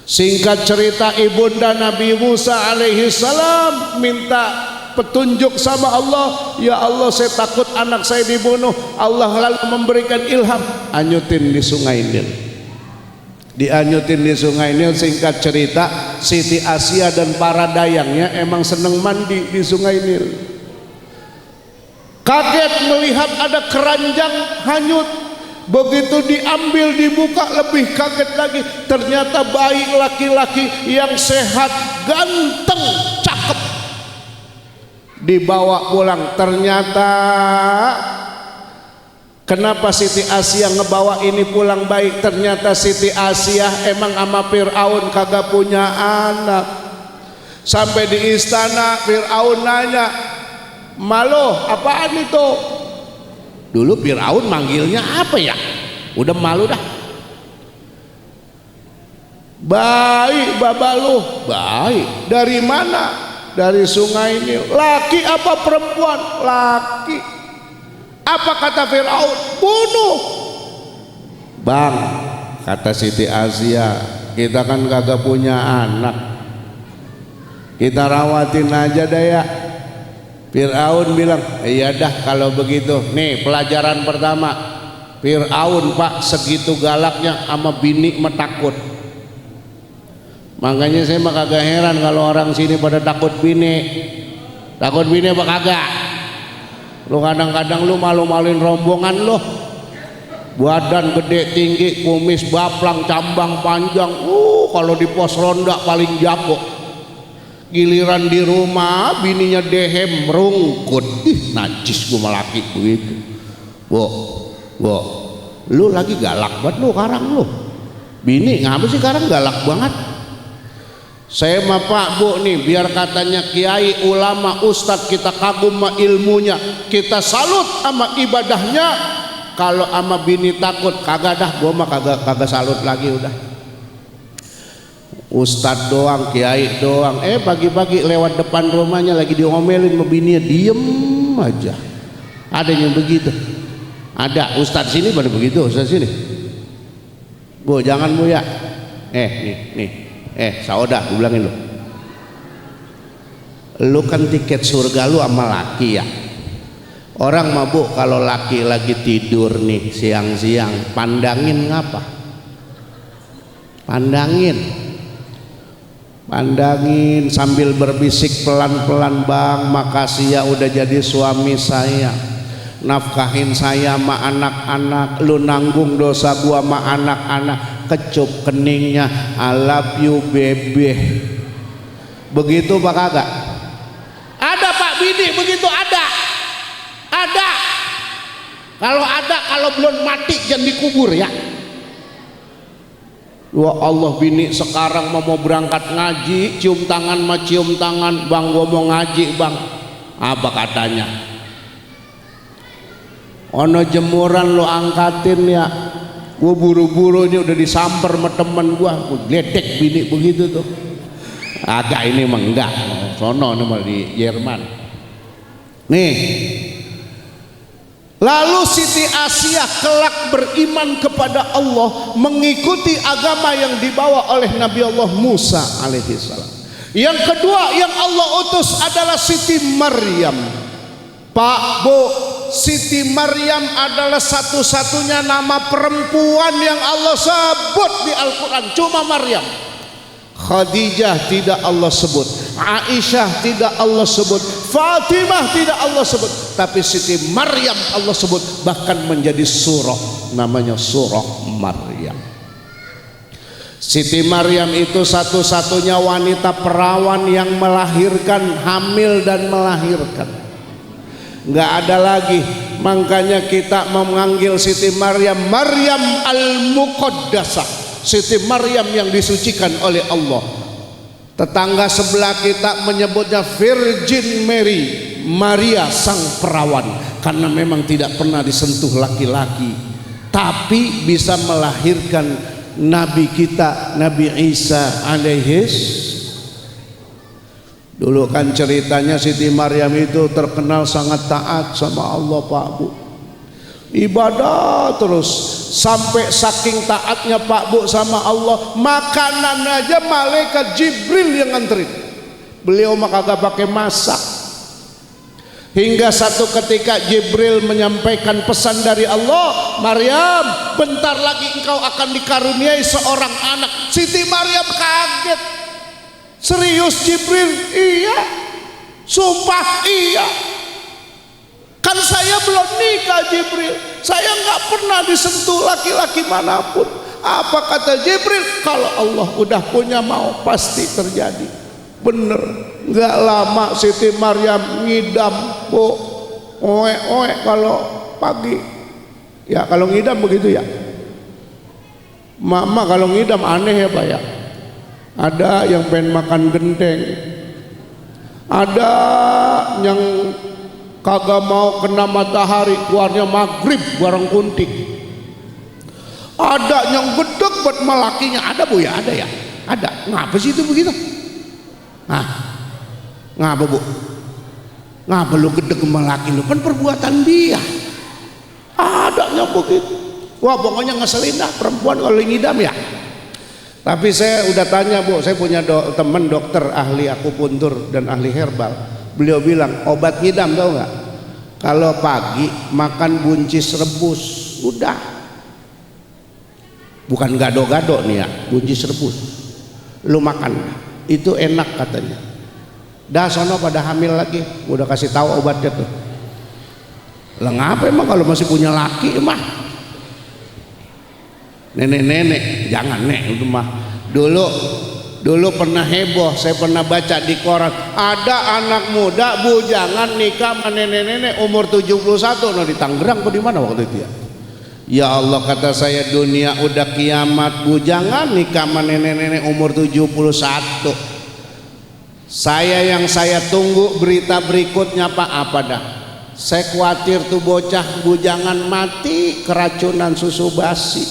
B: Singkat cerita, ibunda Nabi Musa alaihi salam minta petunjuk sama Allah. Ya Allah, saya takut anak saya dibunuh. Allah lalu memberikan ilham, anyutin di Sungai Nil. Dianyutin di Sungai Nil. Singkat cerita, Siti Asiyah dan para dayangnya emang seneng mandi di Sungai Nil. Kaget melihat ada keranjang hanyut. Begitu diambil dibuka, lebih kaget lagi, ternyata bayi laki-laki yang sehat, ganteng, cakep. Dibawa pulang. Ternyata kenapa Siti Asiyah ngebawa ini pulang baik? Ternyata Siti Asiyah emang sama Fir'aun kagak punya anak. Sampai di istana Fir'aun nanya, "Malo, apaan itu?" Dulu Fir'aun manggilnya apa ya? Udah malu dah. "Baik, babalu." "Baik. Dari mana?" "Dari Sungai Nil." "Laki apa perempuan?" "Laki." Apa kata Fir'aun? "Bunuh." "Bang," kata Siti Asiyah, "kita kan kagak punya anak. Kita rawatin aja dah ya. Fir'aun bilang, iya dah kalau begitu. Nih pelajaran pertama, Fir'aun pak segitu galaknya sama bini metakut. Makanya saya mah kagak heran kalau orang sini pada takut bini. Takut bini apa kagak? Lu kadang-kadang lu malu-maluin rombongan lu. Badan gede tinggi, kumis baplang, cambang panjang. Kalau di pos ronda paling jago. Giliran di rumah bininya dehem merungkut. Ih, najis gua malaki begitu. Wo, lu lagi galak banget lu sekarang lu. Bini ngapa sih sekarang galak banget? Saya mah Pak Bu nih, biar katanya kiai, ulama, ustadz kita kagum sama ilmunya, kita salut sama ibadahnya. Kalau sama bini takut, kagak dah, gua mah kagak salut lagi udah. Ustadz doang, kiai doang. Pagi-pagi lewat depan rumahnya lagi diomelin sama bininya, diem aja. Ada yang begitu. Ada ustadz sini pada begitu, ustadz sini. Bu, jangan Bu ya. Nih. Saudah, gue bilangin lu kan tiket surga lu sama laki ya. Orang mabuk kalau laki lagi tidur nih siang-siang, pandangin ngapa? Pandangin sambil berbisik pelan-pelan, bang makasih ya udah jadi suami saya, nafkahin saya sama anak-anak, lu nanggung dosa gua sama anak-anak. Kecup keningnya, I love you baby. Begitu Pak kagak? Ada Pak bini begitu, ada. Kalau belum mati jangan dikubur ya. Wah Allah, bini sekarang mau berangkat ngaji, cium tangan, bang gua mau ngaji bang. Apa katanya? Ono jemuran lo angkatin ya. Gua buru-buru ini udah disamper sama temen gua gledek bini begitu tuh. Agak ini mah enggak, sono nomor di Jerman. Nih, lalu Siti Asia kelak beriman kepada Allah, mengikuti agama yang dibawa oleh Nabi Allah Musa alaihissalam. Yang kedua yang Allah utus adalah Siti Maryam. Pak Bu, Siti Maryam adalah satu-satunya nama perempuan yang Allah sebut di Al-Quran, cuma Maryam. Khadijah tidak Allah sebut, Aisyah tidak Allah sebut, Fatimah tidak Allah sebut, tapi Siti Maryam Allah sebut, bahkan menjadi surah, namanya surah Maryam. Siti Maryam itu satu-satunya wanita perawan yang melahirkan, hamil dan melahirkan. Nggak ada lagi, makanya kita memanggil Siti Maryam Maryam Al-Muqaddasah, Siti Maryam yang disucikan oleh Allah. Tetangga sebelah kita menyebutnya Virgin Mary, Maria sang perawan, karena memang tidak pernah disentuh laki-laki, tapi bisa melahirkan Nabi kita Nabi Isa alaihis. Dulu kan ceritanya Siti Maryam itu terkenal sangat taat sama Allah Pak Bu. Ibadah terus sampai saking taatnya Pak Bu sama Allah, makanan aja malaikat Jibril yang nganterin. Beliau mah kagak pakai masak. Hingga satu ketika Jibril menyampaikan pesan dari Allah, Maryam, bentar lagi engkau akan dikaruniai seorang anak. Siti Maryam kaget. Serius Jibril? Iya. Sumpah iya. Kan saya belum nikah Jibril, saya nggak pernah disentuh laki-laki manapun. Apa kata Jibril? Kalau Allah udah punya mau pasti terjadi. Bener. Nggak lama Siti Maryam ngidam, Bu, oe kalau pagi. Ya kalau ngidam begitu ya. Mama kalau ngidam aneh ya Pak ya. Ada yang pengen makan genteng, ada yang kagak mau kena matahari, keluarnya maghrib bareng kuntik, ada yang gedek buat melakinya. Ada Bu ya, ada ya, ada. Ngapa sih itu begitu? Ngapa Bu? Ngapa lu gedek melaki lu? Kan perbuatan dia. Ada yang begitu. Wah pokoknya ngeselin dah perempuan kalau ngidam ya. Tapi saya udah tanya Bu, saya punya teman dokter ahli akupuntur dan ahli herbal. Beliau bilang obat ngidam tahu nggak? Kalau pagi makan buncis rebus, udah. Bukan gado-gado nih ya, buncis rebus. Lu makan, itu enak katanya. Dah sono pada hamil lagi, udah kasih tahu obatnya tuh. Lah ngapa emang kalau masih punya laki mah? Nenek-nenek jangan nek itu mah. Dulu pernah heboh, saya pernah baca di koran ada anak muda bujangan nikah sama nenek-nenek umur 71. Nah di Tangerang apa di mana waktu itu ya? Ya Allah kata saya dunia udah kiamat, bujangan nikah sama nenek-nenek umur 71. Yang saya tunggu berita berikutnya Pak apa dah? Saya khawatir tuh bocah bujangan mati keracunan susu basi.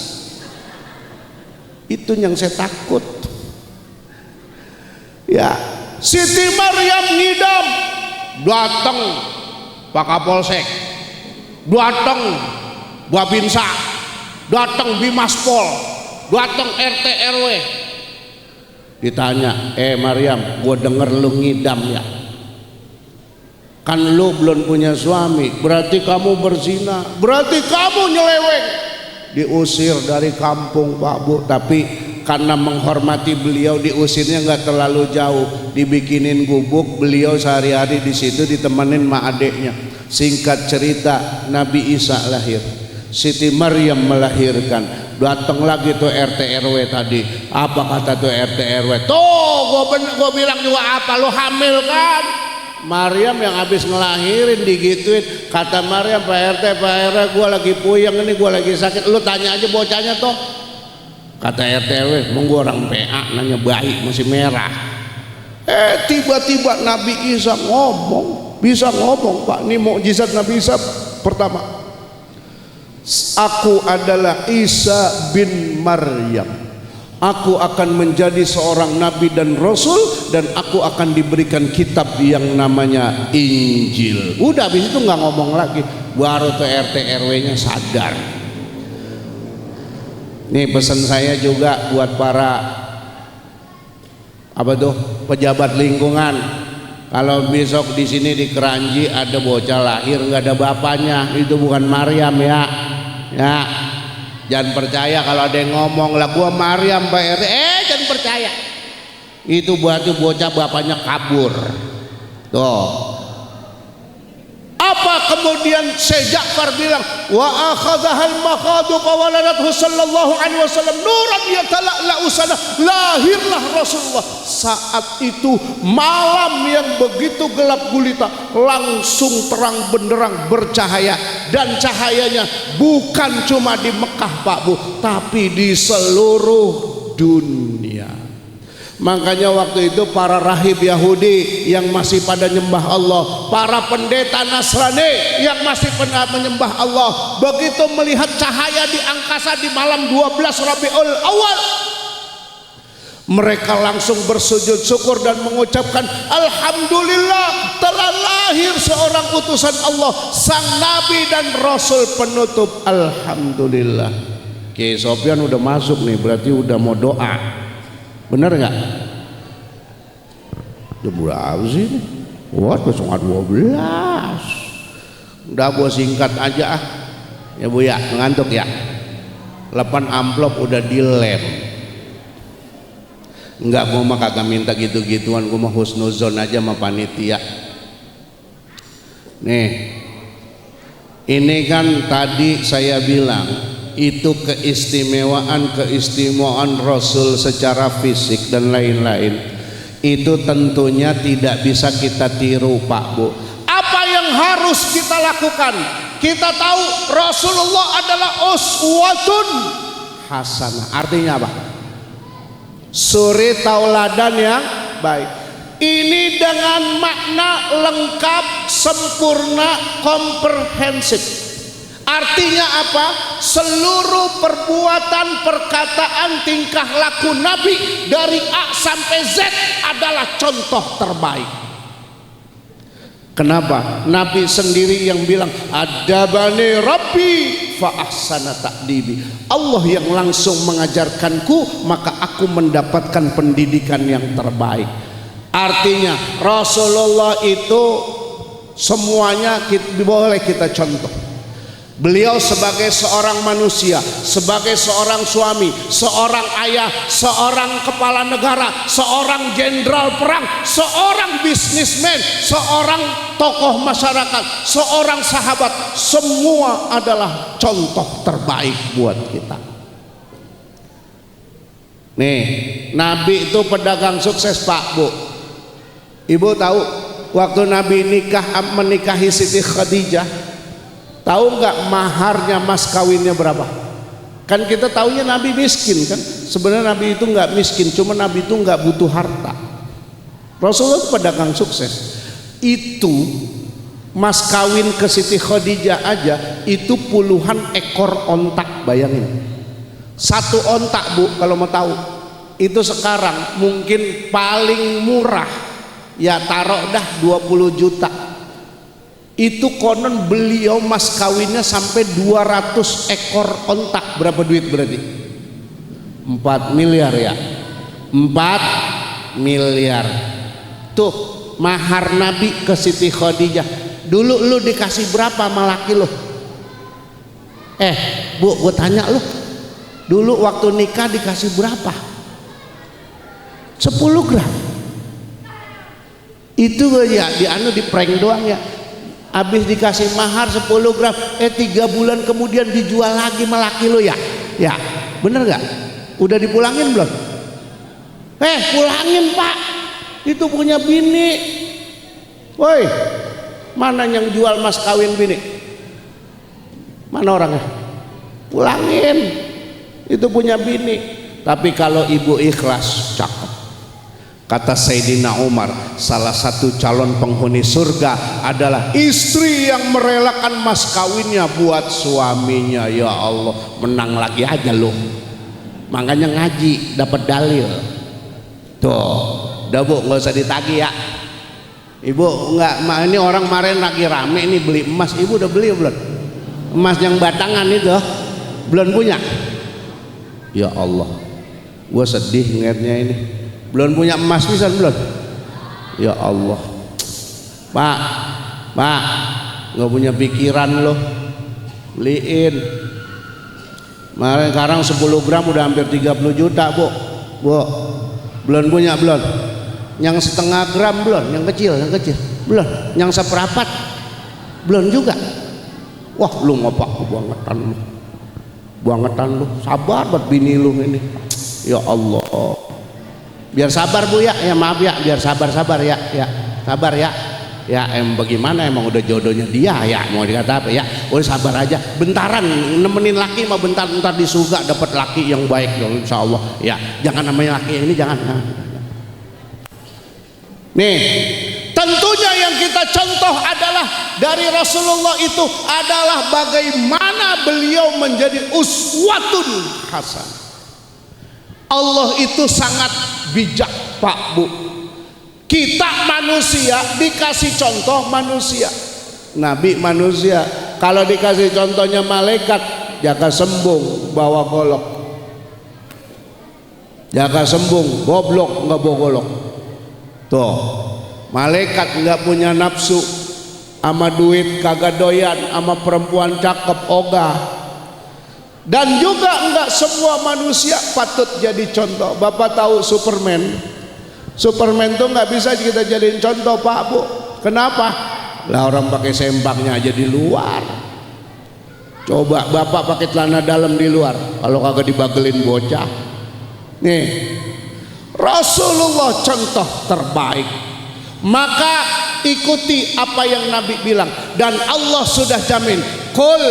B: Itu yang saya takut. Ya, Siti Maryam ngidam, datang Pak Kapolsek, datang Babinsa, datang Bimaspol, datang RT RW. Ditanya, Maryam, gue denger lu ngidam ya? Kan lu belum punya suami, berarti kamu berzina, berarti kamu nyeleweng. Diusir dari kampung Pak Bu, tapi karena menghormati beliau diusirnya nggak terlalu jauh, dibikinin gubuk, beliau sehari-hari di situ ditemenin mak adeknya. Singkat cerita, Nabi Isa lahir, Siti Maryam melahirkan, datang lagi tuh RT RW tadi. Apa kata tuh RT RW? Tuh gue bilang juga apa, lu hamil kan? Maryam yang habis ngelahirin digituin. Kata Maryam, Pak RT gue lagi puyeng ini, gue lagi sakit, lu tanya aja bocahnya toh. Kata RT RW, emang gue orang PA nanya bayi masih merah. Tiba-tiba Nabi Isa ngomong, bisa ngomong Pak. Ini mukjizat Nabi Isa pertama. Aku adalah Isa bin Maryam. Aku akan menjadi seorang nabi dan rasul, dan aku akan diberikan kitab yang namanya Injil. Udah habis itu nggak ngomong lagi. Baru tuh RT RW-nya sadar. Nih pesan saya juga buat para pejabat lingkungan. Kalau besok di sini di Keranji ada bocah lahir nggak ada bapaknya, itu bukan Maryam ya. Ya. Jangan percaya kalau ada yang ngomong lah gua Maryam Pak RT, jangan percaya. Itu berarti bocah bapaknya kabur. Tuh. Apa kemudian Syekh Ja'far bilang wa akhadhal makhadu qawaladathu sallallahu alaihi wasallam nuran yatala'la'u sana, lahirlah Rasulullah. Saat itu malam yang begitu gelap gulita langsung terang benderang bercahaya, dan cahayanya bukan cuma di Mekah Pak Bu, tapi di seluruh dunia. Makanya waktu itu para rahib Yahudi yang masih pada nyembah Allah, para pendeta Nasrani yang masih pernah menyembah Allah, begitu melihat cahaya di angkasa di malam 12 Rabiul Awal, mereka langsung bersujud syukur dan mengucapkan alhamdulillah telah lahir seorang utusan Allah, sang nabi dan rasul penutup. Alhamdulillah. Kiai Sofyan udah masuk nih, berarti udah mau doa. Bener nggak? Jam berapa sih? Wah, 12. Udah gua singkat aja ah. Ya Bu ya, ngantuk ya. 8 amplop udah dilem. Enggak, gua mah kagak minta gitu-gituan, gua mah husnuzon aja sama panitia. Nih. Ini kan tadi saya bilang itu keistimewaan Rasul secara fisik dan lain-lain, itu tentunya tidak bisa kita tiru Pak Bu. Apa yang harus kita lakukan? Kita tahu Rasulullah adalah uswatun hasanah. Artinya apa? Suri tauladan yang baik. Ini dengan makna lengkap, sempurna, komprehensif. Artinya apa? Seluruh perbuatan, perkataan, tingkah laku Nabi dari A sampai Z adalah contoh terbaik. Kenapa? Nabi sendiri yang bilang adabani Rabbi fa ahsana ta'dibi. Allah yang langsung mengajarkanku, maka aku mendapatkan pendidikan yang terbaik. Artinya Rasulullah itu semuanya boleh kita contoh. Beliau sebagai seorang manusia, sebagai seorang suami, seorang ayah, seorang kepala negara, seorang jenderal perang, seorang bisnismen, seorang tokoh masyarakat, seorang sahabat, semua adalah contoh terbaik buat kita. Nih, Nabi itu pedagang sukses, Pak, Bu. Ibu tahu waktu Nabi menikahi Siti Khadijah, tahu nggak maharnya, mas kawinnya berapa? Kan kita taunya Nabi miskin kan? Sebenarnya Nabi itu nggak miskin, cuma Nabi itu nggak butuh harta. Rasulullah itu pedagang sukses. Itu mas kawin ke Siti Khadijah aja itu puluhan ekor ontak, bayangin. Satu ontak, Bu, kalau mau tahu, itu sekarang mungkin paling murah ya taruh dah 20 juta. Itu konon beliau mas kawinnya sampai 200 ekor ontak. Berapa duit berarti? 4 miliar ya. 4 miliar. Tuh mahar Nabi ke Siti Khadijah. Dulu lu dikasih berapa sama laki lu? Bu, gue tanya lu, dulu waktu nikah dikasih berapa? 10 gram. Itu ya di prank doang ya. Habis dikasih mahar 10 gram, 3 bulan kemudian dijual lagi sama laki lo ya. Ya, bener gak? Udah dipulangin belum? Pulangin, Pak, itu punya bini. Woi, mana yang jual mas kawin bini? Mana orangnya? Pulangin, itu punya bini. Tapi kalau ibu ikhlas, cakep. Kata Sayyidina Umar, salah satu calon penghuni surga adalah istri yang merelakan mas kawinnya buat suaminya. Ya Allah, menang lagi aja loh. Makanya ngaji dapat dalil. Tuh, udah Bu, nggak usah ditagih ya. Ibu nggak, ini orang kemarin lagi rame nih beli emas. Ibu udah beli belum? Emas yang batangan itu belum punya. Ya Allah, gua sedih ngeliatnya ini. Belum punya emas pisan belum? Ya Allah, Pak, nggak punya pikiran loh, beliin. Sekarang 10 gram udah hampir 30 juta, Bu. Belum punya belum? Yang setengah gram belum? Yang kecil belum? Yang seperempat belum juga? Wah, lu ngopak bangetan lu, sabar buat bini lu ini. Ya Allah, biar sabar Bu ya, maaf ya, biar sabar ya, sabar ya. Ya bagaimana, emang udah jodohnya dia ya, mau dikata apa ya, udah sabar aja, bentaran nemenin laki mah, bentar di surga dapat laki yang baik dong insya Allah ya. Jangan namanya laki yang ini, jangan. Nih, tentunya yang kita contoh adalah dari Rasulullah itu adalah bagaimana beliau menjadi uswatun hasanah. Allah itu sangat bijak, Pak, Bu. Kita manusia dikasih contoh manusia, Nabi manusia. Kalau dikasih contohnya malaikat, jaga sembung bawa golok, jaga sembung goblok nggak bawa golok. Tuh, malaikat nggak punya nafsu sama duit, kagak doyan sama perempuan cakep ogah. Dan juga enggak semua manusia patut jadi contoh. Bapak tahu Superman? Superman tuh nggak bisa kita jadiin contoh, Pak, Bu. Kenapa? Lah orang pakai sempaknya aja di luar. Coba Bapak pakai celana dalam di luar, kalau kagak dibagelin bocah. Nih, Rasulullah contoh terbaik. Maka ikuti apa yang Nabi bilang, dan Allah sudah jamin, qul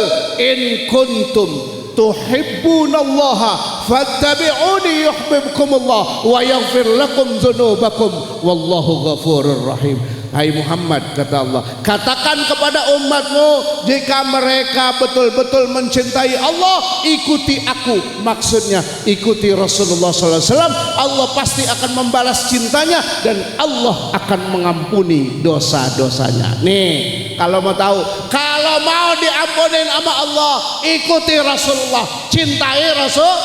B: in kuntum tuhibbunallaha fattabi'uni yuhibbukumullah wa yaghfir lakum dzunubakum wallahu ghafurur rahim. Hai Muhammad, kata Allah, katakan kepada umatmu, jika mereka betul-betul mencintai Allah, ikuti aku. Maksudnya ikuti Rasulullah SAW. Allah pasti akan membalas cintanya dan Allah akan mengampuni dosa-dosanya. Nih, kalau mau tahu, kalau mau diampunin sama Allah, ikuti Rasulullah, cintai Rasul.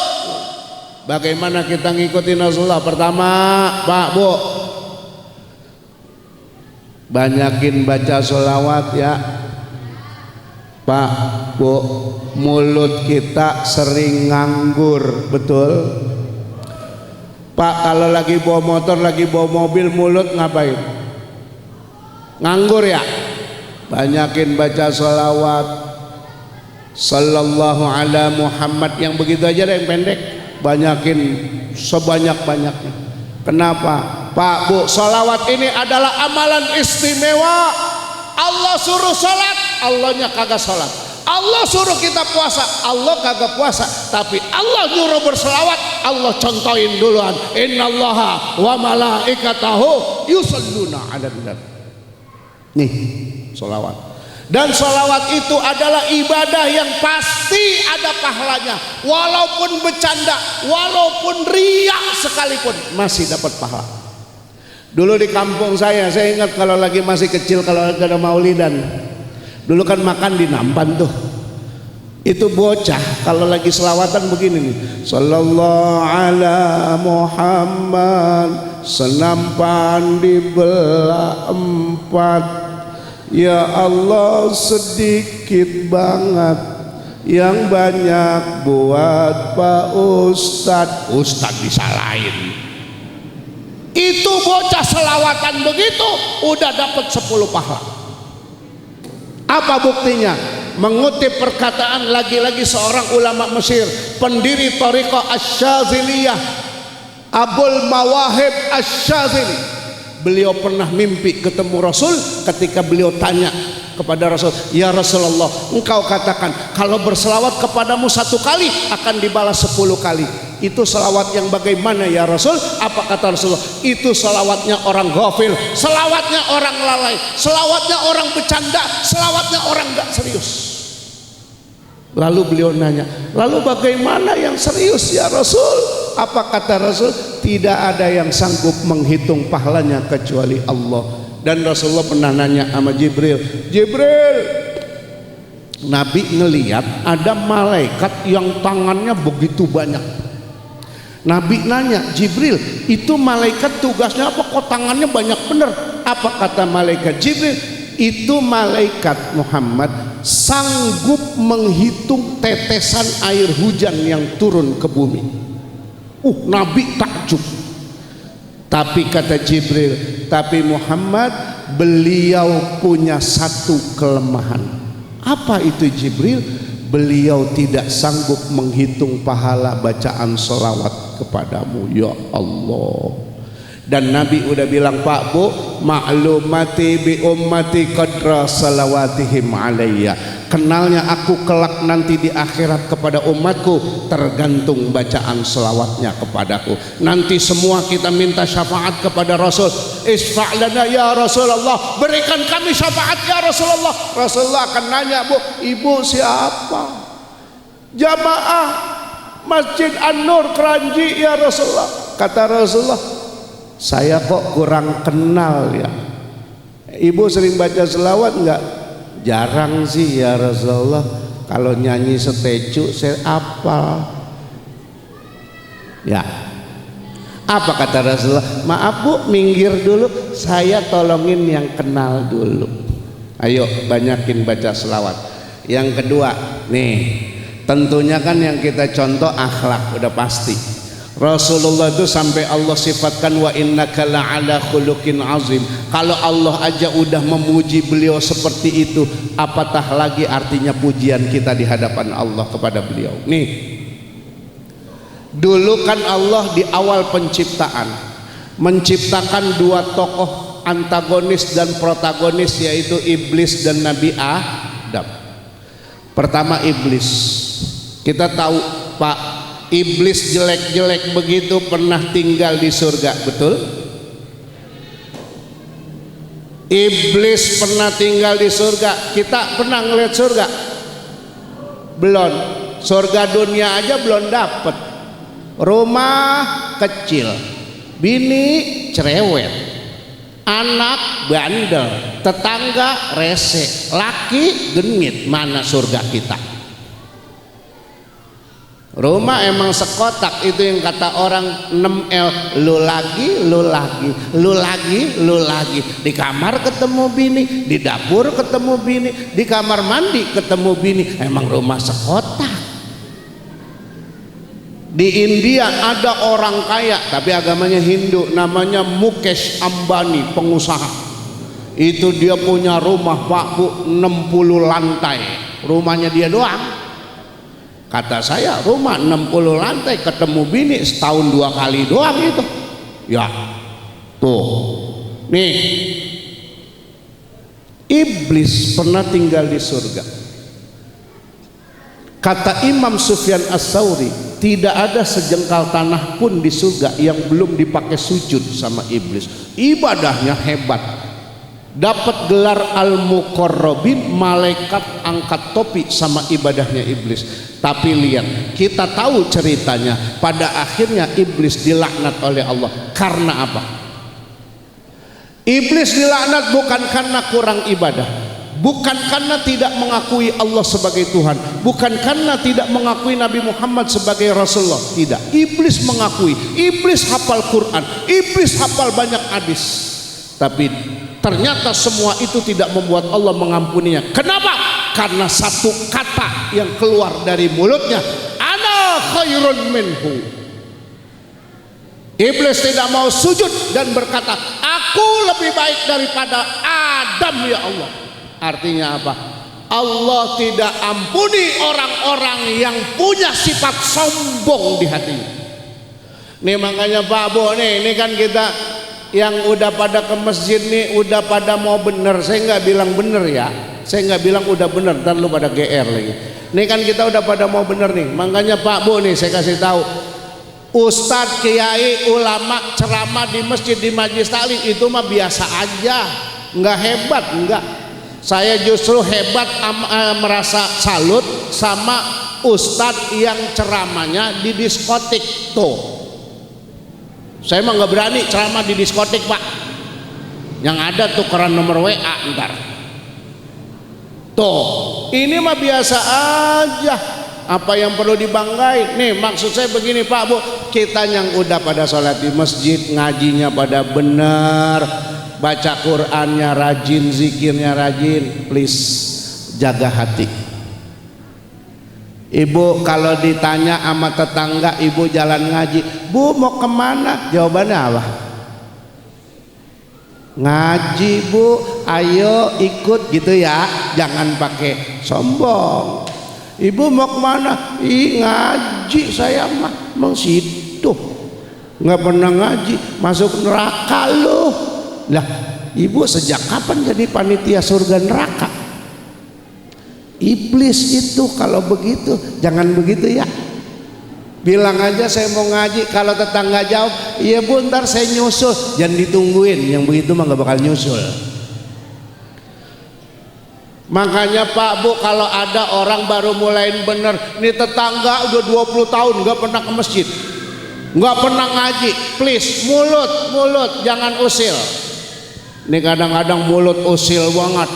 B: Bagaimana kita ngikutin Rasulullah? Pertama, Pak, Bu, banyakin baca sholawat ya. Pak, Bu, mulut kita sering nganggur, betul? Pak, kalau lagi bawa motor, lagi bawa mobil, mulut ngapain? Nganggur ya? Banyakin baca sholawat sallallahu ala Muhammad, yang begitu aja deh, yang pendek. Banyakin sebanyak-banyaknya. Kenapa? Pak, Bu, sholawat ini adalah amalan istimewa. Allah suruh sholat, Allahnya kagak sholat. Allah suruh kita puasa, Allah kagak puasa. Tapi Allah nyuruh berselawat, Allah contohin duluan. Innallaha wa malaikatahu yusalluna 'alan nabi. Nih, sholawat. Dan sholawat itu adalah ibadah yang pasti ada pahalanya. Walaupun bercanda, walaupun riak sekalipun, masih dapat pahala. Dulu di kampung saya ingat kalau lagi masih kecil, kalau ada maulidan, dulu kan makan di nampan tuh. Itu bocah kalau lagi selawatan begini nih, sallallahu ala Muhammad, senampan dibelah 4. Ya Allah, sedikit banget, yang banyak buat Pak Ustadz. Ustadz disalahin. Itu bocah selawatan begitu udah dapat 10 pahala. Apa buktinya? Mengutip perkataan lagi-lagi seorang ulama Mesir, pendiri Thariqah Asy-Syadziliyah, Abul Mawahib Asy-Syadzili. Beliau pernah mimpi ketemu Rasul. Ketika beliau tanya kepada Rasul, ya Rasulullah, engkau katakan kalau berselawat kepadamu 1 kali akan dibalas 10 kali. Itu selawat yang bagaimana ya Rasul? Apa kata Rasulullah? Itu selawatnya orang ghafil, selawatnya orang lalai, selawatnya orang bercanda, selawatnya orang gak serius. Lalu beliau nanya, lalu bagaimana yang serius ya Rasul? Apa kata Rasul? Tidak ada yang sanggup menghitung pahalanya kecuali Allah. Dan Rasulullah pernah nanya sama Jibril, Jibril, Nabi ngelihat ada malaikat yang tangannya begitu banyak. Nabi nanya, Jibril, itu malaikat tugasnya apa kok tangannya banyak bener? Apa kata malaikat Jibril? Itu malaikat Muhammad sanggup menghitung tetesan air hujan yang turun ke bumi. Nabi takjub. Tapi kata Jibril, tapi Muhammad, beliau punya satu kelemahan. Apa itu Jibril? Beliau tidak sanggup menghitung pahala bacaan sholawat kepadamu ya Allah. Dan Nabi udah bilang, Pak, Bu, maklumati bi ummati qadra salawatihim alayya. Kenalnya aku kelak nanti di akhirat kepada umatku tergantung bacaan selawatnya kepadaku. Nanti semua kita minta syafaat kepada Rasul. Isfa'lana ya Rasulullah, berikan kami syafaat ya Rasulullah. Rasulullah akan nanya, Bu, ibu siapa? Jamaah Masjid An-Nur Keranji ya Rasulullah. Kata Rasulullah, saya kok kurang kenal ya. Ibu sering baca selawat enggak? Jarang sih ya Rasulullah. Kalau nyanyi setecu saya apal. Ya. Apa kata Rasulullah? Maaf Bu, minggir dulu, saya tolongin yang kenal dulu. Ayo banyakin baca selawat. Yang kedua, nih, tentunya kan yang kita contoh akhlak, udah pasti. Rasulullah itu sampai Allah sifatkan wa innaka la'ala khuluqin azim. Kalau Allah aja udah memuji beliau seperti itu, apatah lagi artinya pujian kita di hadapan Allah kepada beliau. Nih, dulu kan Allah di awal penciptaan menciptakan 2 tokoh antagonis dan protagonis, yaitu iblis dan Nabi Adam. Pertama iblis. Kita tahu Pak, iblis jelek-jelek begitu pernah tinggal di surga, betul? Iblis pernah tinggal di surga. Kita pernah ngeliat surga? Belum. Surga dunia aja belum dapet. Rumah kecil, bini cerewet, anak bandel, tetangga rese, laki genit. Mana surga kita? Rumah emang sekotak, itu yang kata orang 6L, lu lagi, lu lagi, lu lagi, lu lagi. Di kamar ketemu bini, di dapur ketemu bini, di kamar mandi ketemu bini. Emang rumah sekotak. Di India ada orang kaya tapi agamanya Hindu, namanya Mukesh Ambani, pengusaha. Itu dia punya rumah Pak Bu 60 lantai, rumahnya dia doang. Kata saya, rumah 60 lantai ketemu bini setahun 2 kali doang itu. Ya, tuh. Nih, iblis pernah tinggal di surga. Kata Imam Sufyan As-Tsauri, tidak ada sejengkal tanah pun di surga yang belum dipakai sujud sama iblis. Ibadahnya hebat. Dapat gelar Al-Muqarrabin, malaikat angkat topi sama ibadahnya iblis. Tapi lihat, kita tahu ceritanya, pada akhirnya iblis dilaknat oleh Allah. Karena apa? Iblis dilaknat bukan karena kurang ibadah, bukan karena tidak mengakui Allah sebagai Tuhan, bukan karena tidak mengakui Nabi Muhammad sebagai Rasulullah. Tidak, iblis mengakui, iblis hafal Quran, iblis hafal banyak hadis. Tapi ternyata semua itu tidak membuat Allah mengampuninya. Kenapa? Karena satu kata yang keluar dari mulutnya, ana khairun minhu. Iblis tidak mau sujud dan berkata, aku lebih baik daripada Adam ya Allah. Artinya apa? Allah tidak ampuni orang-orang yang punya sifat sombong di hatinya. Nih makanya Pak Bo nih, ini kan kita yang udah pada ke masjid nih udah pada mau bener. Saya nggak bilang bener ya, saya nggak bilang udah bener, ntar lu pada GR lagi. Nih kan kita udah pada mau bener nih. Makanya Pak Bu nih saya kasih tahu, Ustadz, kiai, ulama ceramah di masjid, di majelis taklim itu mah biasa aja, nggak hebat, nggak. Saya justru hebat merasa salut sama Ustadz yang ceramahnya di diskotik tuh. Saya mah nggak berani ceramah di diskotik Pak. Yang ada tukeran nomor WA ntar. Tuh, ini mah biasa aja. Apa yang perlu dibanggain? Nih maksud saya begini Pak Bu, kita yang udah pada sholat di masjid, ngajinya pada benar, baca Qurannya rajin, zikirnya rajin, please jaga hati. Ibu kalau ditanya sama tetangga, ibu jalan ngaji, Bu mau kemana? Jawabannya apa? Ngaji Bu, ayo ikut gitu ya, jangan pakai sombong. Ibu mau kemana? Ih ngaji saya mah, emang situ nggak pernah ngaji, masuk neraka loh. Lah ibu sejak kapan jadi panitia surga neraka? Iblis itu kalau begitu, jangan begitu ya. Bilang aja saya mau ngaji, kalau tetangga jawab, iya Bu ntar saya nyusul, jangan ditungguin, yang begitu mah gak bakal nyusul. Makanya Pak Bu kalau ada orang baru mulai bener, nih tetangga udah 20 tahun gak pernah ke masjid, gak pernah ngaji, please mulut jangan usil. Nih kadang-kadang mulut usil banget,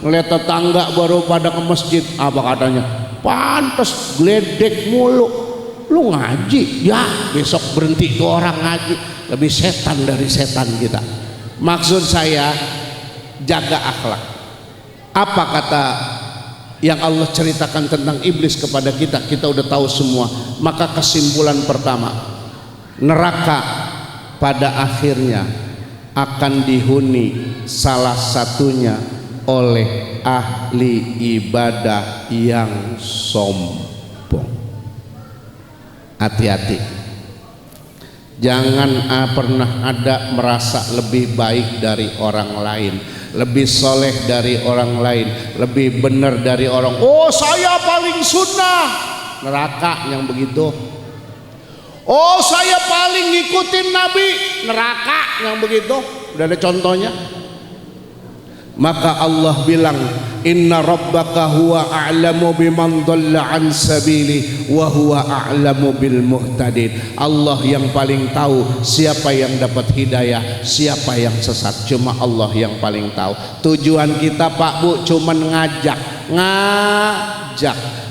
B: ngeliat tetangga baru pada ke masjid, apa katanya? Pantes gledek mulu, lu ngaji ya, besok berhenti tuh orang ngaji, lebih setan dari setan kita. Maksud saya jaga akhlak. Apa kata yang Allah ceritakan tentang iblis kepada kita, kita udah tahu semua. Maka kesimpulan pertama, neraka pada akhirnya akan dihuni salah satunya oleh ahli ibadah yang sombong. Hati-hati, jangan pernah ada merasa lebih baik dari orang lain, lebih soleh dari orang lain, lebih benar dari orang. Oh saya paling sunnah, neraka yang begitu. Oh saya paling ngikutin Nabi, neraka yang begitu. Udah ada contohnya. Maka Allah bilang, inna rabbaka huwa a'lamu biman dhalla an sabili wa huwa a'lamu bil muhtadin. Allah yang paling tahu siapa yang dapat hidayah, siapa yang sesat. Cuma Allah yang paling tahu. Tujuan kita Pak Bu cuman ngajak.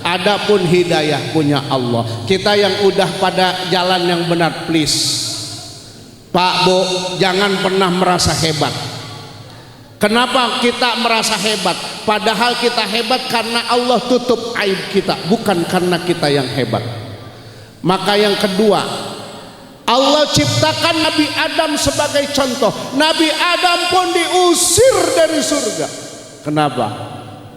B: Adapun hidayah punya Allah. Kita yang udah pada jalan yang benar, please Pak Bu, jangan pernah merasa hebat. Kenapa kita merasa hebat? Padahal kita hebat karena Allah tutup aib kita, bukan karena kita yang hebat. Maka yang kedua, Allah ciptakan Nabi Adam sebagai contoh. Nabi Adam pun diusir dari surga. Kenapa?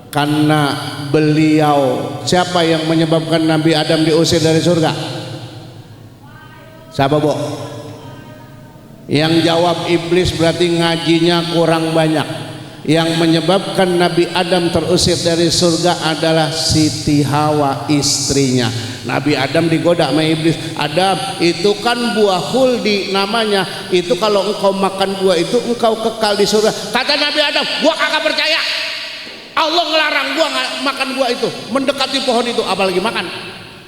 B: Karena beliau, siapa yang menyebabkan Nabi Adam diusir dari surga? Siapa Bu? Yang jawab iblis, berarti ngajinya kurang banyak. Yang menyebabkan Nabi Adam terusir dari surga adalah Siti Hawa, istrinya. Nabi Adam digoda sama iblis. Adam, itu kan buah khuldi namanya. Itu kalau engkau makan buah itu engkau kekal di surga. Kata Nabi Adam, gua kagak percaya. Allah ngelarang gua makan buah itu, mendekati pohon itu, apalagi makan.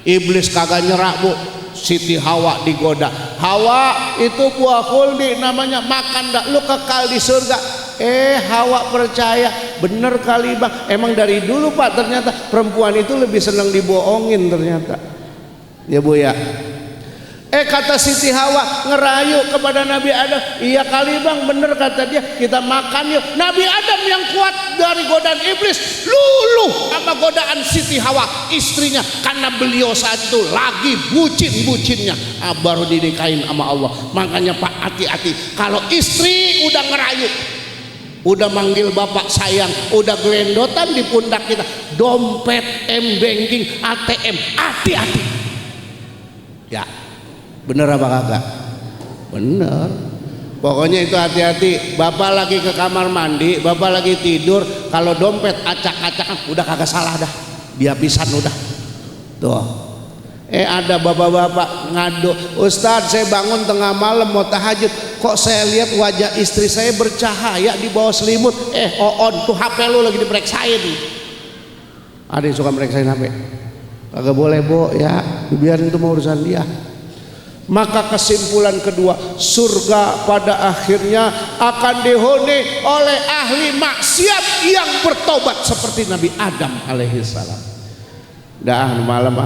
B: Iblis kagak nyerah Bu. Siti Hawa digoda. Hawa, itu buah khuldi namanya, makan dah lu kekal di surga. Hawa percaya. Bener kali Bang, emang dari dulu Pak ternyata perempuan itu lebih senang dibohongin ternyata. Ya Bu ya. Kata Siti Hawa ngerayu kepada Nabi Adam, iya kali Bang, bener kata dia, kita makan yuk. Nabi Adam yang kuat dari godaan iblis luluh sama godaan Siti Hawa, istrinya, karena beliau saat itu lagi bucin-bucinnya. Baru dinikahin sama Allah. Makanya Pak, hati-hati kalau istri udah ngerayu, udah manggil bapak sayang, udah gelendotan di pundak kita, dompet, m-banking, ATM, hati-hati ya. Bener apa kagak? Bener. Pokoknya itu hati-hati. Bapak lagi ke kamar mandi, bapak lagi tidur, kalau dompet acak-acakan udah kagak salah dah, dia pisan udah tuh. Ada bapak-bapak ngadu, Ustadz saya bangun tengah malam mau tahajud, kok saya lihat wajah istri saya bercahaya di bawah selimut. Tuh HP lu lagi diperiksain. Ada yang suka meriksain HP? Kagak boleh Bu ya, biarin itu mau urusan dia. Maka kesimpulan kedua, surga pada akhirnya akan dihuni oleh ahli maksiat yang bertobat seperti Nabi Adam alaihissalam. Dah malam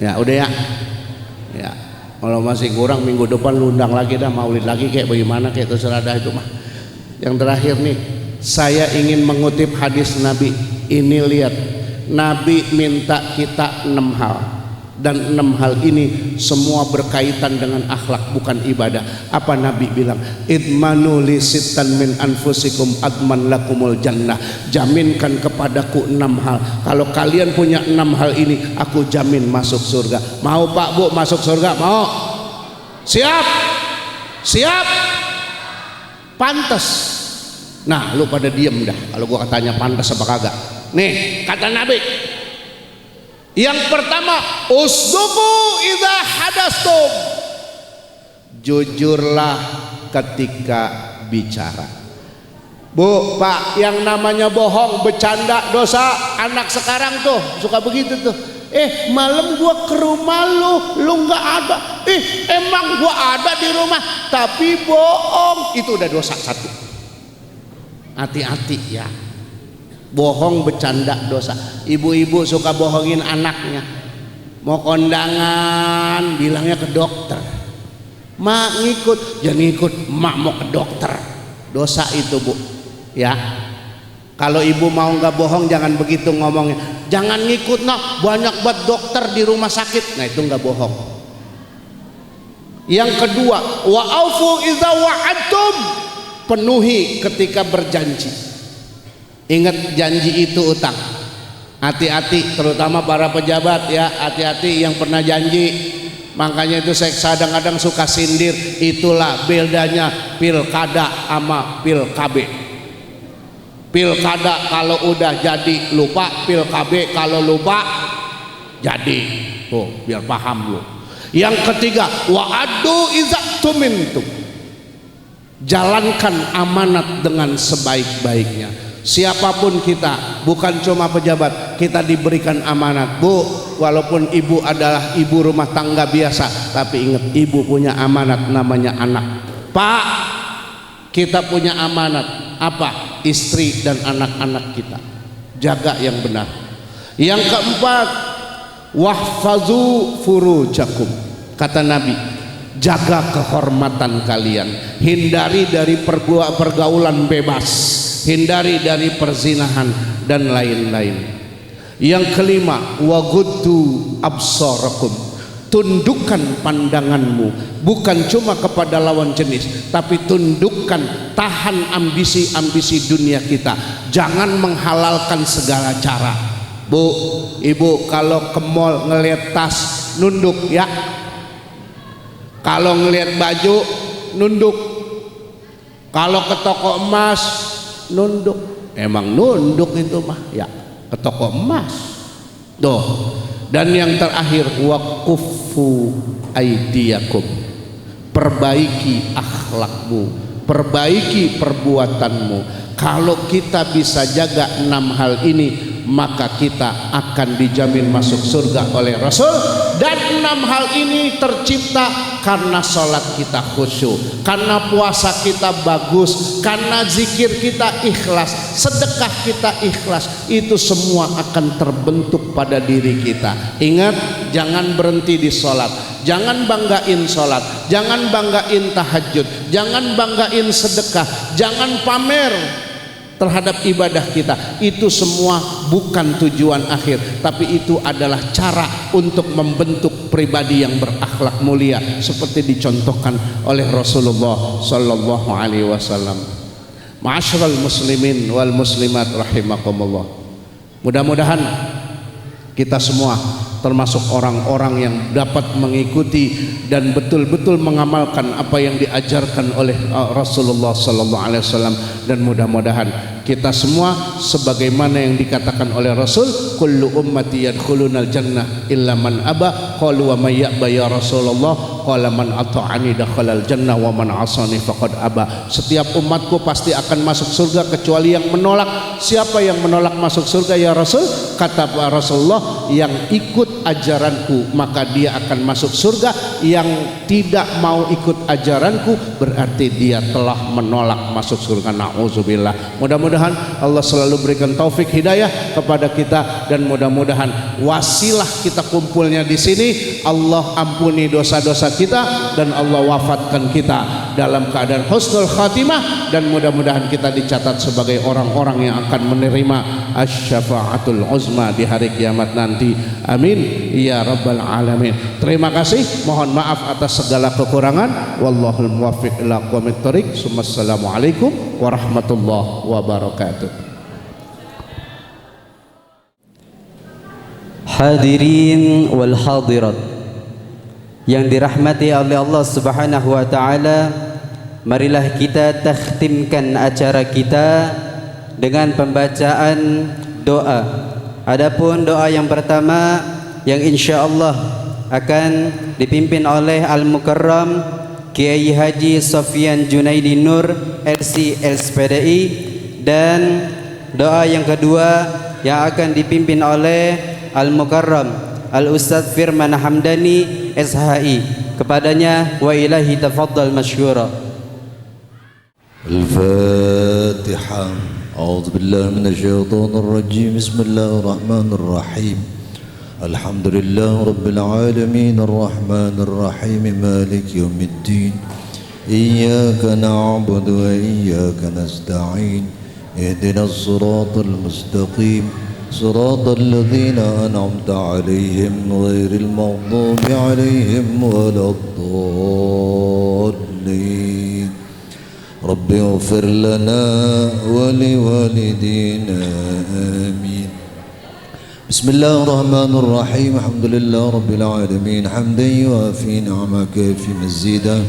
B: ya udah ya kalau masih kurang minggu depan lu undang lagi dah, maulid lagi kayak bagaimana kayak terserah dah itu mah. Yang terakhir nih, saya ingin mengutip hadis Nabi ini. Lihat, Nabi minta kita 6 hal. Dan 6 hal ini semua berkaitan dengan akhlak, bukan ibadah. Apa Nabi bilang? Idmanu li sittan min anfusikum adman lakumul jannah. Jaminkan kepadaku 6 hal. Kalau kalian punya 6 hal ini, aku jamin masuk surga. Mau Pak Bu masuk surga? Mau? Siap? Siap? Pantas. Nah lu pada diem dah kalau gua katanya pantas apa kagak. Nih kata Nabi, yang pertama, usduqu idza hadastum. Jujurlah ketika bicara. Bu, Pak, yang namanya bohong, bercanda, dosa. Anak sekarang tuh suka begitu tuh. Malam gua ke rumah lu nggak ada. Emang gua ada di rumah, tapi bohong. Itu udah dosa satu. Hati-hati ya. Bohong, bercanda, dosa. Ibu-ibu suka bohongin anaknya, mau kondangan bilangnya ke dokter, mak ngikut, jangan ngikut, mak mau ke dokter. Dosa itu Bu ya. Kalau ibu mau nggak bohong jangan begitu ngomongnya, jangan ngikut banyak buat dokter di rumah sakit. Nah itu nggak bohong. Yang kedua, wa aufu idza wa'adtum. Penuhi ketika berjanji. Ingat, janji itu utang. Hati-hati, terutama para pejabat ya, hati-hati yang pernah janji. Makanya itu saya kadang-kadang suka sindir. Itulah bedanya pilkada sama pilkabe. Pilkada kalau udah jadi lupa, pilkabe kalau lupa jadi. Tuh biar paham lu. Yang ketiga, wa'addu idza tumintum. Jalankan amanat dengan sebaik-baiknya. Siapapun kita, bukan cuma pejabat, kita diberikan amanat. Bu, walaupun ibu adalah ibu rumah tangga biasa, tapi ingat, ibu punya amanat namanya anak. Pak, kita punya amanat apa? Istri dan anak-anak kita. Jaga yang benar. Yang keempat, wahfazu furujakum. Kata Nabi, jaga kehormatan kalian. Hindari dari pergaulan bebas, hindari dari perzinahan dan lain-lain. Yang kelima, waguddu absarakum. Tundukkan pandanganmu, bukan cuma kepada lawan jenis, tapi tundukkan, tahan ambisi-ambisi dunia kita. Jangan menghalalkan segala cara. Bu, ibu kalau ke mall ngelihat tas, nunduk ya. Kalau ngelihat baju, nunduk. Kalau ke toko emas, nunduk. Emang nunduk itu mah ya, ke toko emas. Tuh. Dan yang terakhir, waqufu aidiyakum. Perbaiki akhlakmu, perbaiki perbuatanmu. Kalau kita bisa jaga 6 hal ini, maka kita akan dijamin masuk surga oleh Rasul. Dan 6 hal ini tercipta karena sholat kita khusyuk, karena puasa kita bagus, karena zikir kita ikhlas, sedekah kita ikhlas. Itu semua akan terbentuk pada diri kita. Ingat, jangan berhenti di sholat, jangan banggain sholat, jangan banggain tahajud, jangan banggain sedekah, jangan pamer terhadap ibadah kita. Itu semua bukan tujuan akhir, tapi itu adalah cara untuk membentuk pribadi yang berakhlak mulia seperti dicontohkan oleh Rasulullah sallallahu alaihi wasallam. Ma'asyiral muslimin wal muslimat rahimakumullah. Mudah-mudahan kita semua termasuk orang-orang yang dapat mengikuti dan betul-betul mengamalkan apa yang diajarkan oleh Rasulullah sallallahu alaihi wasallam. Dan mudah-mudahan kita semua sebagaimana yang dikatakan oleh Rasul, kullu ummati yadkhulunal jannah illa man aba. Qalu wa may ya'ba ya Rasulullah? Qala man ata'ani dakhalal jannah wa man 'asani faqad aba. Setiap umatku pasti akan masuk surga kecuali yang menolak. Siapa yang menolak masuk surga ya Rasul? Kata Rasulullah, yang ikut ajaranku maka dia akan masuk surga. Yang tidak mau ikut ajaranku berarti dia telah menolak masuk surga. Na'udzubillah. Mudah-mudahan Allah selalu berikan taufik hidayah kepada kita, dan mudah-mudahan wasilah kita kumpulnya di sini, Allah ampuni dosa-dosa kita dan Allah wafatkan kita dalam keadaan husnul khatimah, dan mudah-mudahan kita dicatat sebagai orang-orang yang akan menerima asy-syafa'atul uzma di hari kiamat nanti. Amin ya rabbal alamin. Terima kasih, mohon maaf atas segala kekurangan. Wallahul muwaffiq ila aqwamit thoriq. Assalamualaikum warahmatullahi wabarakatuh.
A: Hadirin wal hadirat yang dirahmati oleh Allah Subhanahu wa taala, marilah kita takhtimkan acara kita dengan pembacaan doa. Adapun doa yang pertama yang insyaallah akan dipimpin oleh Al-Mukarram Kiai Haji Sofyan Junaidi Nur LC LSPDI, dan doa yang kedua yang akan dipimpin oleh Al-Mukarram Al-Ustadz Firman Hamdani SHI. Kepadanya wa ilahi tafaddal masyhura.
C: Al-Fatihah. A'udzu billahi minasyaitonir rajim. Bismillahirrahmanirrahim. Alhamdulillah rabbil alamin arrahmanir rahim maliki yaumiddin. Iyyaka na'budu wa iyyaka nasta'in. Ihdinas siratal mustaqim. صراط الذين أنعمت عليهم غير المغضوب عليهم ولا الضالين. رب اغفر لنا ولوالدينا آمين. بسم الله الرحمن الرحيم. الحمد لله رب العالمين حمدا يوافي نعمك في مزيدا.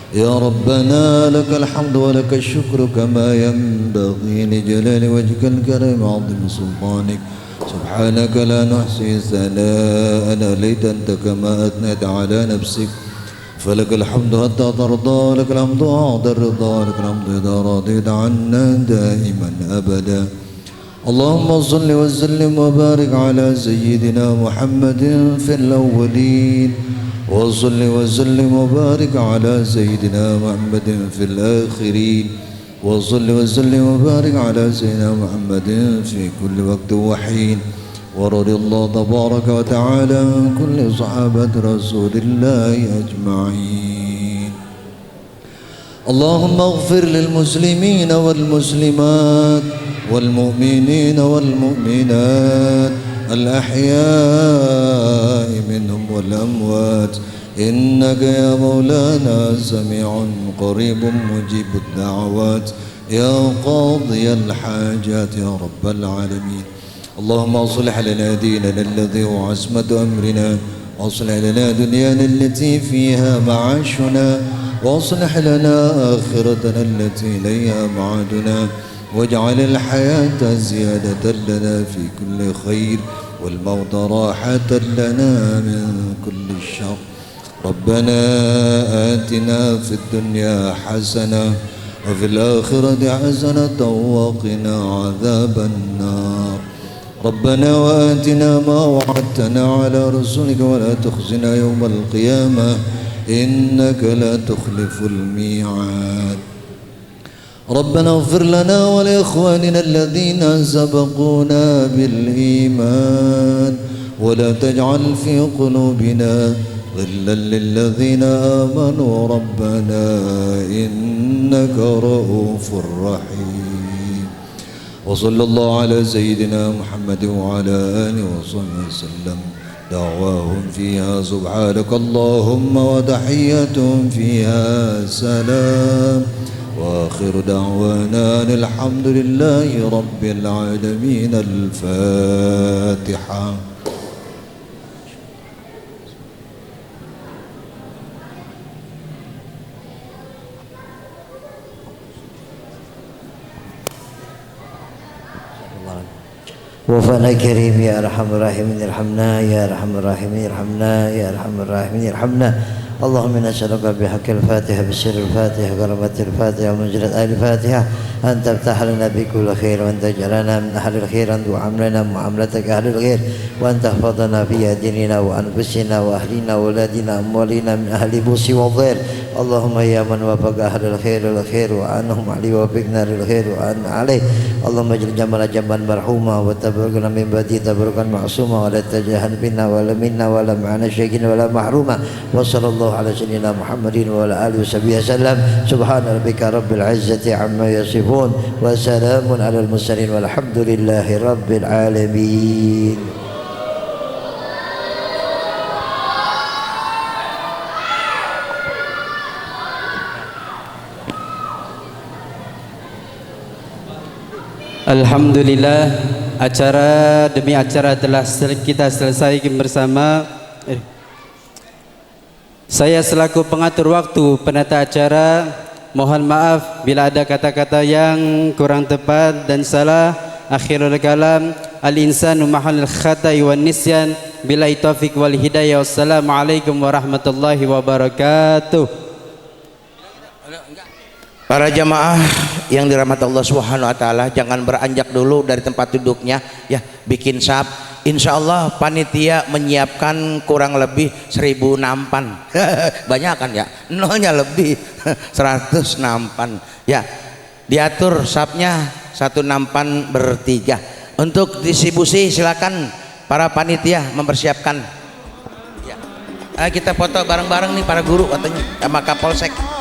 C: يا ربنا لك الحمد ولك الشكر كما ينبغي لجلال وجهك الكريم وعظيم سلطانك. سبحانك لا نحصي ثناء عليك أنت كما أثنيت على نفسك. فلك الحمد حتى ترضى لك الحمد بعد الرضا لك الحمد إذا رضيت عنا دائما أبدا اللهم صل وسلم وبارك على سيدنا محمد في الأولين وصل وسلم وبارك على سيدنا محمد في الآخرين وصل وسلم وبارك على سيدنا محمد في كل وقت وحين ورضي الله تبارك وتعالى عن كل صحابة رسول الله أجمعين اللهم اغفر للمسلمين والمسلمات والمؤمنين والمؤمنات الأحياء منهم والأموات إنك يا مولانا سميع قريب مجيب الدعوات يا قاضي الحاجات يا رب العالمين اللهم اصلح لنا ديننا الذي هو عصمة أمرنا واصلح لنا دنيانا التي فيها معاشنا واصلح لنا آخرتنا التي إليها معادنا واجعل الحياة زيادة لنا في كل خير والموت راحة لنا من كل شر ربنا آتنا في الدنيا حسنة وفي الآخرة حسنة وقنا عذاب النار ربنا وآتنا ما وعدتنا على رسولك ولا تخزنا يوم القيامة إنك لا تخلف الميعاد ربنا اغفر لنا ولإخواننا الذين سبقونا بالإيمان ولا تجعل في قلوبنا غلا للذين آمنوا ربنا إنك رؤوف رحيم وصلى الله على سيدنا محمد وعلى آله وصحبه وسلم دعواهم فيها سبحانك اللهم وتحيتهم فيها سلام وآخر دعوانا الحمد لله رب العالمين الفاتحة
D: وفانا كريم يا أرحم الراحمين ارحمنا يا أرحم الراحمين ارحمنا يا أرحم الراحمين ارحمنا اللهم إنا نسألك بحق الفاتحة بسر الفاتحة كرمة الفاتحة ومنزلة آل الفاتحة أن تفتح لنا بكل خير وأن تجعلنا من أهل الخير أن تعاملنا معاملتك أهل الخير وأن تحفظنا في ديننا وأنفسنا وأهلنا وأولادنا أموالنا من أهل بوس والضير اللهم يا من وفق أهل الخير وعنهم عليه ووفقنا للخير وعن عليه اللهم اجعل جمالنا جمال مرحوما وتبركنا من بعده تبركا معصوما ولا تجهل بنا ولا منا ولا معنا شيء ولا محروما وصلى الله على سيدنا محمد وعلى آله وصحبه وسلم سبحان ربك رب العزة عما يصفون وسلام على المرسلين والحمد لله رب العالمين.
A: Alhamdulillah, acara demi acara telah kita selesai bersama. Saya selaku pengatur waktu penata acara mohon maaf bila ada kata-kata yang kurang tepat dan salah. Akhirul kalam, al-insanu mahal khatai wan nisyan, billahi taufiq wal hidayah. Wassalamualaikum warahmatullahi wabarakatuh.
E: Para jamaah yang dirahmati Allah Subhanahu wa taala, jangan beranjak dulu dari tempat duduknya ya, bikin sap. Insyaallah panitia menyiapkan kurang lebih 1000 nampan. Banyak kan ya? Nolnya lebih 100 nampan. Ya, diatur sapnya 1 nampan bertiga. Untuk distribusi silakan para panitia mempersiapkan. Ya. Kita foto bareng-bareng nih para guru katanya sama Kapolsek.